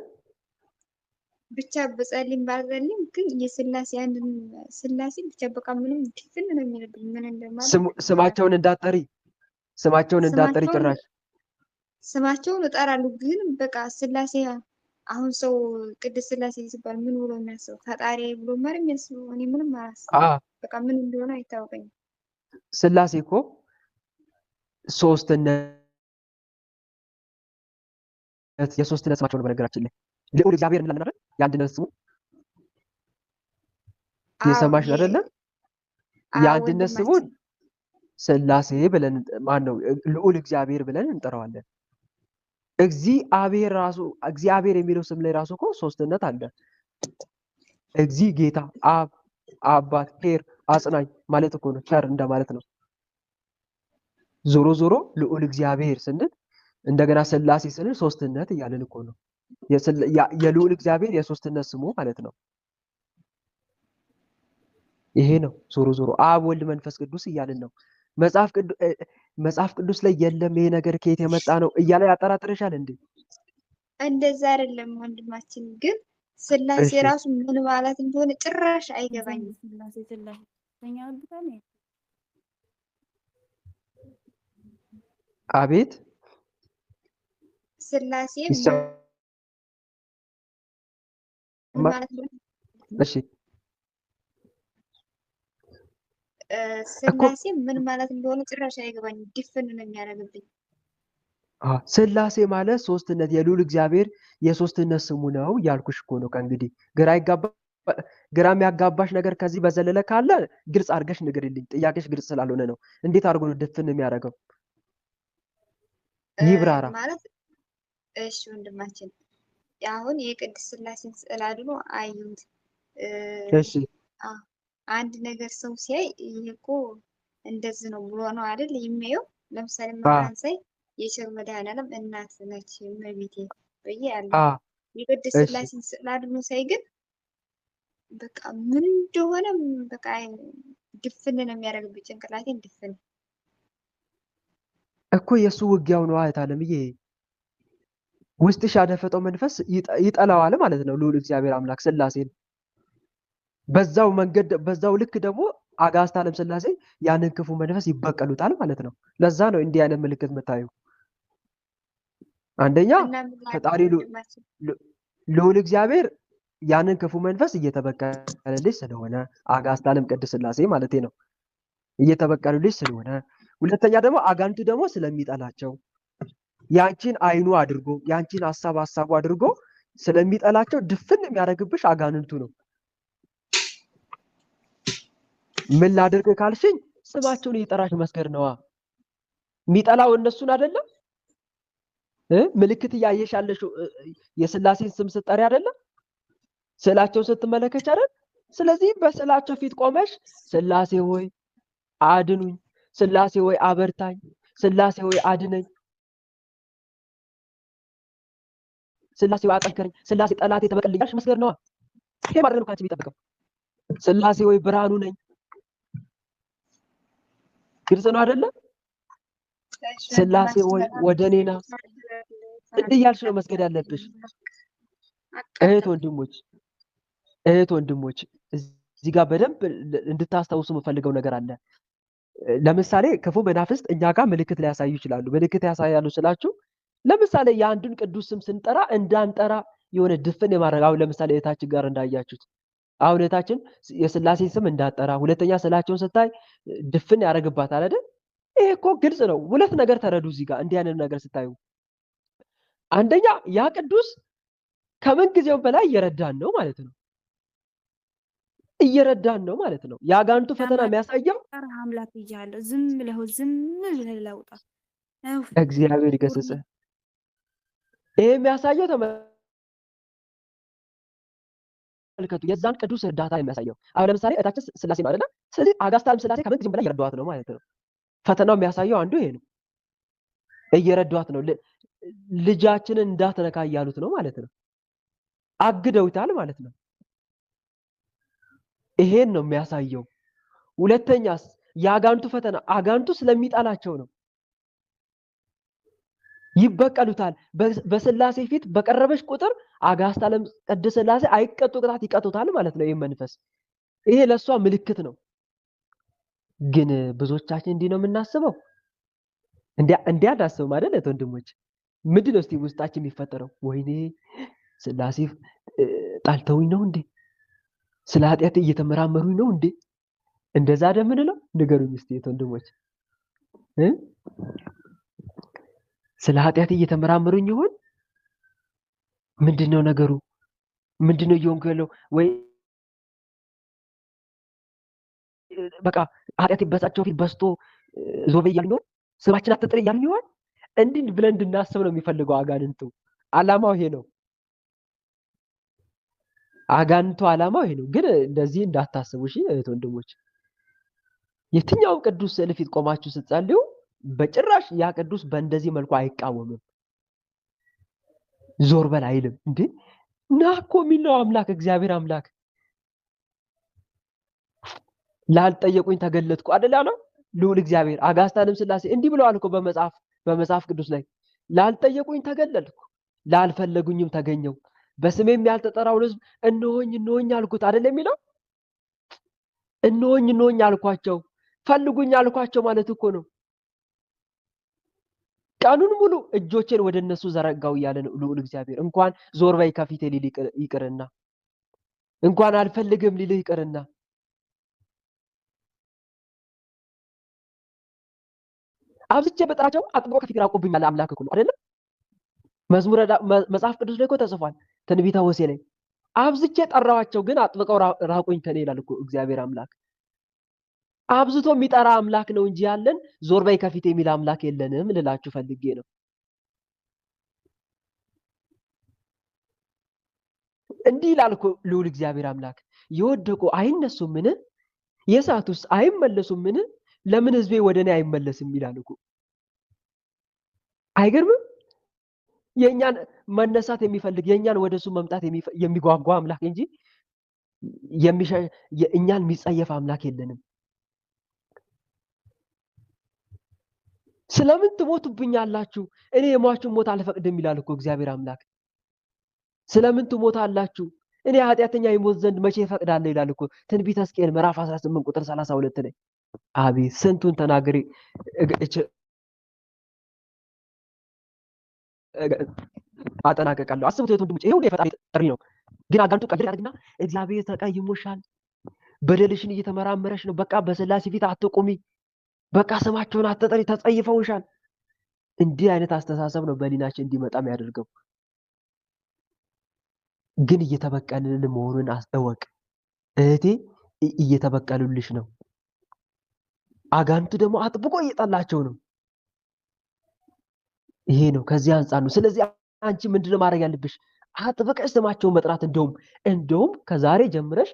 ብቻ በጸልይም ባልጸልይም ግን የስላሴ ስላሴ ብቻ በቃ ምንም ድፍን ነው የሚልብኝ። ምን እንደማለት ስማቸውን እንዳትጠሪ ጭራሽ ስማቸውን እጠራለሁ፣ ግን በቃ ስላሴ አሁን ሰው ቅድስት ስላሴ ሲባል ምን ብሎ የሚያስበው ፈጣሪ ብሎ ማለት የሚያስበው እኔ ምንም አላስብም። በቃ ምን እንደሆነ አይታወቀኝም። ስላሴ እኮ የሶስትነት ስማቸው ነው። በነገራችን ላይ ልዑል እግዚአብሔር እንላለን አይደል? የአንድነት ስሙ የሰማሽ አይደለ? የአንድነት ስሙን ስላሴ ብለን ልዑል እግዚአብሔር ብለን እንጠራዋለን። እግዚአብሔር የሚለው ስም ላይ ራሱ እኮ ሶስትነት አለ። ጌታ፣ አብ፣ አባት፣ ሄር፣ አጽናኝ ማለት እኮ ነው። ቸር እንደማለት ነው። ዞሮ ዞሮ ልዑል እግዚአብሔር ስንል እንደገና ስላሴ ስንል ሶስትነት እያልን እኮ ነው። የልዑል እግዚአብሔር የሶስትነት ስሙ ማለት ነው። ይሄ ነው ዞሮ ዞሮ አብ ወልድ መንፈስ ቅዱስ እያልን ነው። መጽሐፍ ቅዱስ ላይ የለም ይሄ ነገር ከየት የመጣ ነው እያለ ያጠራጥርሻል እንዴ? እንደዛ አይደለም ወንድማችን፣ ግን ስላሴ እሺ ራሱ ምን ማለት እንደሆነ ጭራሽ አይገባኝም። አቤት ስላሴ ምን ይሰማ ማለት እንደሆነ እሺ እኮ ስላሴ ምን ማለት እንደሆነ ጭራሽ አይገባኝም። ድፍን ነው የሚያደርግብኝ። ስላሴ ማለት ሶስትነት የልዑል እግዚአብሔር የሶስትነት ስሙ ነው እያልኩሽ እኮ ነው። ከእንግዲህ ግራ የሚያጋባሽ ነገር ከዚህ በዘለለ ካለ ግልጽ አድርገሽ ንገሪልኝ። ጥያቄሽ ግልጽ ስላልሆነ ነው። እንዴት አድርጎ ነው ድፍን የሚያደርገው? ይብራራ። ማለት እሺ ወንድማችን፣ አሁን የቅድስት ስላሴን ስዕል አድኖ አዩት። እሺ አንድ ነገር ሰው ሲያይ ይሄ እኮ እንደዚህ ነው ብሎ ነው አይደል የሚያየው። ለምሳሌ መብራን ሳይ የቸር መድኃኔዓለም እናት ነች እመቤቴ ብዬ ያለ የቅድስት ስላሴን ስዕል አድኖ ሳይ ግን በቃ ምን እንደሆነ በቃ ድፍን ነው የሚያደርግብኝ። ጭንቅላቴን ድፍን እኮ የእሱ ውጊያው ነው አይት አለምዬ። ውስጥሽ ያደፈጠው መንፈስ ይጠላዋል ማለት ነው ልዑል እግዚአብሔር አምላክ ስላሴን። በዛው መንገድ በዛው ልክ ደግሞ አጋዕዝተ ዓለም ስላሴ ያንን ክፉ መንፈስ ይበቀሉታል ማለት ነው። ለዛ ነው እንዲህ አይነት ምልክት የምታዩ። አንደኛ ፈጣሪ ልዑል እግዚአብሔር ያንን ክፉ መንፈስ እየተበቀለልሽ ስለሆነ አጋዕዝተ ዓለም ቅድስት ስላሴ ማለት ነው እየተበቀሉልሽ ስለሆነ፣ ሁለተኛ ደግሞ አጋንቱ ደግሞ ስለሚጠላቸው ያንቺን አይኑ አድርጎ ያንቺን ሀሳቡ አድርጎ ስለሚጠላቸው ድፍን የሚያደርግብሽ አጋንንቱ ነው። ምን ላድርግ ካልሽኝ ስማቸውን እየጠራሽ መስገድ ነዋ። የሚጠላው እነሱን አይደለም? ምልክት እያየሽ ያለሽው የስላሴን ስም ስትጠሪ አይደለም? ስዕላቸውን ስትመለከች አይደል? ስለዚህ በስዕላቸው ፊት ቆመሽ ስላሴ ሆይ አድኑኝ፣ ስላሴ ሆይ አበርታኝ፣ ስላሴ ሆይ አድነኝ፣ ስላሴ ሆይ አጠንክረኝ፣ ስላሴ ጠላቴ ተበቀልልኝ መስገድ ነዋ። ይሄ ማድረግ ነው ካንቺ የሚጠብቀው። ስላሴ ሆይ ብርሃኑ ነኝ። ግልጽ ነው አይደለም? ስላሴ ሆይ ወደ እኔ ና እያልሽ ነው መስገድ ያለብሽ። እህት ወንድሞች እዚህ ጋር በደንብ እንድታስታውሱ የምፈልገው ነገር አለ። ለምሳሌ ክፉ መናፍስት እኛ ጋር ምልክት ሊያሳዩ ይችላሉ። ምልክት ያሳያሉ ስላችሁ ለምሳሌ የአንዱን ቅዱስ ስም ስንጠራ እንዳንጠራ የሆነ ድፍን የማድረግ አሁን ለምሳሌ እህታችን ጋር እንዳያችሁት አሁን እህታችን የስላሴን ስም እንዳጠራ ሁለተኛ ስላቸውን ስታይ ድፍን ያደርግባታል አይደል? ይሄ እኮ ግልጽ ነው። ሁለት ነገር ተረዱ እዚህ ጋር እንዲህ አይነት ነገር ስታዩ፣ አንደኛ ያ ቅዱስ ከምን ጊዜው በላይ እየረዳን ነው ማለት ነው። እየረዳን ነው ማለት ነው። የአጋንንቱ ፈተና የሚያሳየው አምላክ ይያለው ዝም ብለህ ለውጣ እግዚአብሔር ይገስጽ። ይሄ የሚያሳየው ተመልከቱ፣ የዛን ቅዱስ እርዳታ የሚያሳየው አሁን ለምሳሌ እታችን ስላሴ ነው አይደል? ስለዚህ አጋዕዝተ ዓለም ስላሴ ከምን ጊዜም በላይ እየረዷት ነው ማለት ነው። ፈተናው የሚያሳየው አንዱ ይሄ ነው። እየረዷት ነው። ልጃችንን እንዳትነካ እያሉት ነው ማለት ነው። አግደውታል ማለት ነው። ይሄን ነው የሚያሳየው። ሁለተኛስ የአጋንቱ ፈተና አጋንቱ ስለሚጣላቸው ነው። ይበቀሉታል። በስላሴ ፊት በቀረበች ቁጥር አጋዕዝተ ዓለም ቅድስት ስላሴ አይቀጡ ቅጣት ይቀጡታል ማለት ነው። ይሄ መንፈስ ይሄ ለሷ ምልክት ነው። ግን ብዙዎቻችን እንዲህ ነው የምናስበው። እንዲያ አናስብም አይደል? ወንድሞች ምንድን ነው እስቲ ውስጣችን የሚፈጠረው? ወይኔ ስላሴ ጣልተውኝ ነው እንዴ? ስለ ኃጢአት እየተመራመሩኝ ነው እንዴ? እንደዛ እንደምንለው ንገሩኝ እስቲ ወንድሞች። ስለ ኃጢአት እየተመራመሩኝ ይሆን? ምንድነው ነገሩ? ምንድነው እየሆንኩ ያለው? ወይ በቃ ኃጢአት በሳቸው ፊት በስቶ ዞቤ እያሉኝ ይሆን? ስማችን አትጥሪ እያሉኝ ይሆን? እንዲህ ብለን እንድናስብ ነው የሚፈልገው አጋንንቱ። አላማው ይሄ ነው። አጋንንቱ አላማው ይሄ ነው። ግን እንደዚህ እንዳታስቡ እሺ እህት ወንድሞች። የትኛውም ቅዱስ ስዕል ፊት ቆማችሁ ስትጸልዩ በጭራሽ ያ ቅዱስ በእንደዚህ መልኩ አይቃወምም። ዞር በል አይልም። እንዴ ናኮ የሚለው አምላክ እግዚአብሔር አምላክ ላልጠየቁኝ ተገለጥኩ አይደል ያለው ልዑል እግዚአብሔር። አጋዕዝተ ዓለም ሥላሴ እንዲህ ብለዋል እኮ በመጽሐፍ ቅዱስ ላይ ላልጠየቁኝ ተገለጥኩ፣ ላልፈለጉኝም ተገኘው፣ በስሜም ያልተጠራውን ሕዝብ እነሆኝ እነሆኝ አልኩት አይደል የሚለው። እነሆኝ እነሆኝ አልኳቸው፣ ፈልጉኝ አልኳቸው ማለት እኮ ነው። ቀኑን ሙሉ እጆቼን ወደ እነሱ ዘረጋው እያለ ነው ልዑል እግዚአብሔር። እንኳን ዞር በይ ከፊቴ ሊል ይቅርና እንኳን አልፈልግም ሊልህ ይቅርና አብዝቼ በጠራቸው አጥብቆ ከፊት ይራቁብኛል አምላክ እኮ ነው አይደል? መጽሐፍ ቅዱስ ላይ እኮ ተጽፏል። ትንቢተ ሆሴዕ ላይ አብዝቼ ጠራዋቸው ግን አጥብቀው ራቁኝ ከኔ ይላል እኮ እግዚአብሔር አምላክ። አብዝቶ የሚጠራ አምላክ ነው እንጂ ያለን ዞር በይ ከፊት የሚል አምላክ የለንም ልላችሁ ፈልጌ ነው። እንዲህ ይላል እኮ ልዑል እግዚአብሔር አምላክ፣ የወደቁ አይነሱምን? የሳቱስ አይመለሱምን? ለምን ሕዝቤ ወደ እኔ አይመለስም ይላል እኮ። አይገርምም? የእኛን መነሳት የሚፈልግ የእኛን ወደሱ መምጣት የሚጓጓ አምላክ እንጂ እኛን የሚጸየፍ አምላክ የለንም። ስለምን ትሞቱብኛላችሁ? እኔ የሟቹን ሞት አልፈቅድም ይላል እኮ እግዚአብሔር አምላክ። ስለምን ትሞታላችሁ? እኔ ኃጢአተኛ ይሞት ዘንድ መቼ እፈቅዳለሁ ይላል እኮ ትንቢተ ሕዝቅኤል ምዕራፍ 18 ቁጥር 32 ላይ። አቤት ስንቱን ተናግሬ አጠናቀቃለሁ። አስቡት ወንድሞች፣ ይሄ ሁሉ የፈጣሪ ጥሪ ነው። ግን አጋንንቱ ቀልድ ያደርግና እግዚአብሔር ተቀይሞሻል፣ በደልሽን እየተመራመረሽ ነው፣ በቃ በሥላሴ ፊት አትቁሚ፣ በቃ ስማቸውን አትጠሪ፣ ተጸይፈውሻል። እንዲህ አይነት አስተሳሰብ ነው በሊናችን እንዲመጣ የሚያደርገው። ግን እየተበቀልን መሆኑን አስጠወቅ እህቴ፣ እየተበቀሉልሽ ነው። አጋንንቱ ደግሞ አጥብቆ እየጠላቸው ነው። ይሄ ነው ከዚህ አንጻር ነው። ስለዚህ አንቺ ምንድነው ማድረግ ያለብሽ? አጥብቀሽ ስማቸውን መጥራት። እንደውም ከዛሬ ጀምረሽ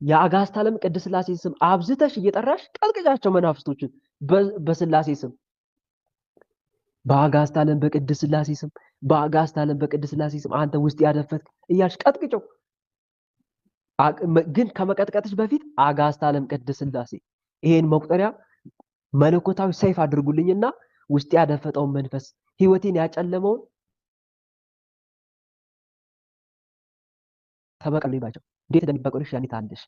የአጋዕዝተ ዓለም ቅድስት ሥላሴ ስም አብዝተሽ እየጠራሽ ቀጥቅጫቸው መናፍስቶችን በሥላሴ ስም፣ በአጋዕዝተ ዓለም በቅድስት ሥላሴ ስም፣ በአጋዕዝተ ዓለም በቅድስት ሥላሴ ስም አንተ ውስጥ ያደፈትክ እያልሽ ቀጥቅጨው። ግን ከመቀጥቀጥሽ በፊት አጋዕዝተ ዓለም ቅድስት ሥላሴ ይሄን መቁጠሪያ መለኮታዊ ሰይፍ አድርጉልኝና ውስጥ ያደፈጠውን መንፈስ ህይወቴን ያጨለመውን ተበቀሉባቸው። እንዴት እንደሚበቀሉሽ ያኔ ታንደሽ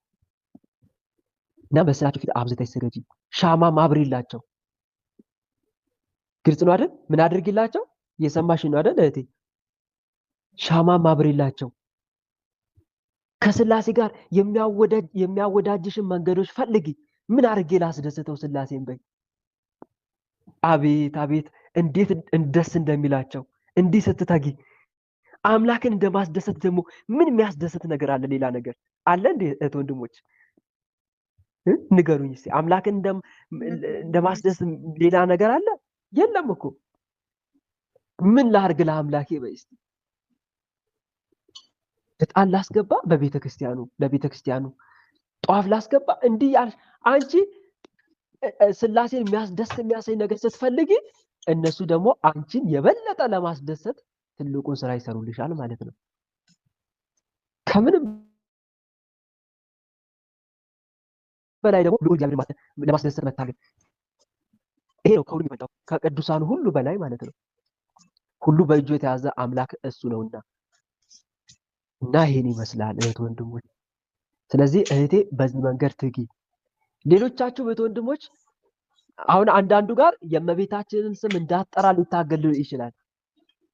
እና በስራቸው ፊት አብዝተሽ ስገጂ፣ ሻማ ማብሪላቸው። ግልጽ ነው አይደል? ምን አድርጊላቸው? እየሰማሽ ነው አይደል እህቴ? ሻማ ማብሪላቸው። ከሥላሴ ጋር የሚያወዳጅሽን መንገዶች ፈልጊ። ምን አድርጌ ላስደስተው ሥላሴን በይ። አቤት አቤት እንዴት ደስ እንደሚላቸው እንዲህ ስትተጊ። አምላክን እንደማስደሰት ደግሞ ምን የሚያስደስት ነገር አለ? ሌላ ነገር አለ እንዴ እህት ወንድሞች? ንገሩኝ እስኪ። አምላክን እንደማስደሰት ሌላ ነገር አለ? የለም እኮ። ምን ላድርግ ለአምላኬ በይ እስኪ። ዕጣን ላስገባ በቤተ ክርስቲያኑ፣ ለቤተ ክርስቲያኑ ጧፍ ላስገባ። እንዲህ ያልሽ አንቺ ሥላሴን የሚያሰኝ ነገር ስትፈልጊ እነሱ ደግሞ አንቺን የበለጠ ለማስደሰት ትልቁን ስራ ይሰሩልሻል ማለት ነው። ከምንም በላይ ደግሞ ልዑል እግዚአብሔር ለማስደሰት መታገል፣ ይሄ ነው ከሁሉ የሚመጣው ከቅዱሳኑ ሁሉ በላይ ማለት ነው። ሁሉ በእጁ የተያዘ አምላክ እሱ ነውና እና ይሄን ይመስላል እህት ወንድሞች። ስለዚህ እህቴ በዚህ መንገድ ትጊ። ሌሎቻችሁ እህት ወንድሞች፣ አሁን አንዳንዱ ጋር የእመቤታችንን ስም እንዳትጠራ ሊታገል ይችላል።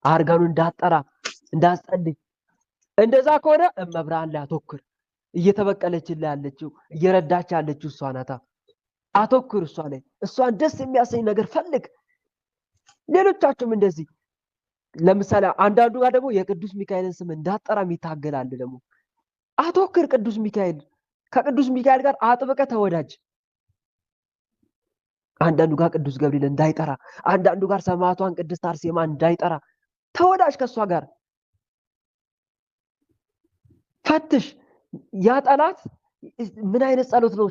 አርጋኑ እንዳትጠራ እንዳትጸልይ። እንደዛ ከሆነ እመብርሃን ላይ አተኩር። እየተበቀለችልህ ያለችው እየረዳች ያለችው እሷ ናታ። አተኩር እሷ ላይ። እሷን ደስ የሚያሰኝ ነገር ፈልግ። ሌሎቻችሁም እንደዚህ። ለምሳሌ አንዳንዱ ጋር ደግሞ የቅዱስ ሚካኤልን ስም እንዳትጠራ የሚታገል አለ። ደግሞ አተኩር ቅዱስ ሚካኤል። ከቅዱስ ሚካኤል ጋር አጥብቀህ ተወዳጅ። አንዳንዱ ጋር ቅዱስ ገብርኤል እንዳይጠራ፣ አንዳንዱ ጋር ሰማዕቷን ቅድስት አርሴማ እንዳይጠራ ተወዳጅ ከእሷ ጋር ፈትሽ። ያ ጠላት ምን አይነት ጸሎት ነው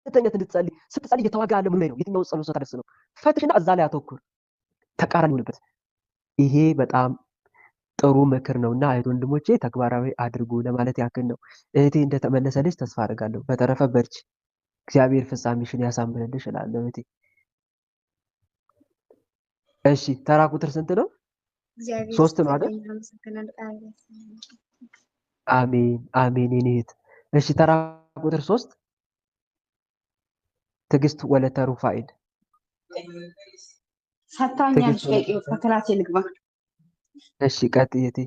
መተኛት እንድትጸልይ ስትጸልይ እየተዋጋ ያለ ምን ላይ ነው? የትኛው ጸሎት ስታደርስ ነው? ፈትሽና እዛ ላይ አተኩር። ተቃራኒ ሆንበት። ይሄ በጣም ጥሩ ምክር ነውና እህት ወንድሞቼ ተግባራዊ አድርጉ ለማለት ያክል ነው። እህቴ እንደተመለሰልሽ ተስፋ አድርጋለሁ። በተረፈ በርቺ፣ እግዚአብሔር ፍጻሜሽን ያሳምርልሽ እላለሁ እህቴ። እሺ ተራ ቁጥር ስንት ነው? እግዚአብሔር 3 ነው አይደል? ይስጥልኝ። አመሰግናለሁ። አሜን አሜን የኔ እህት። እሺ ተራ ቁጥር 3 ትዕግስት ወለተ ሩፋኤል። ሰታኛለች። ትዕግስት ወለተ ከክላሴ ልግባ። እሺ ቀጥይ እህቴ።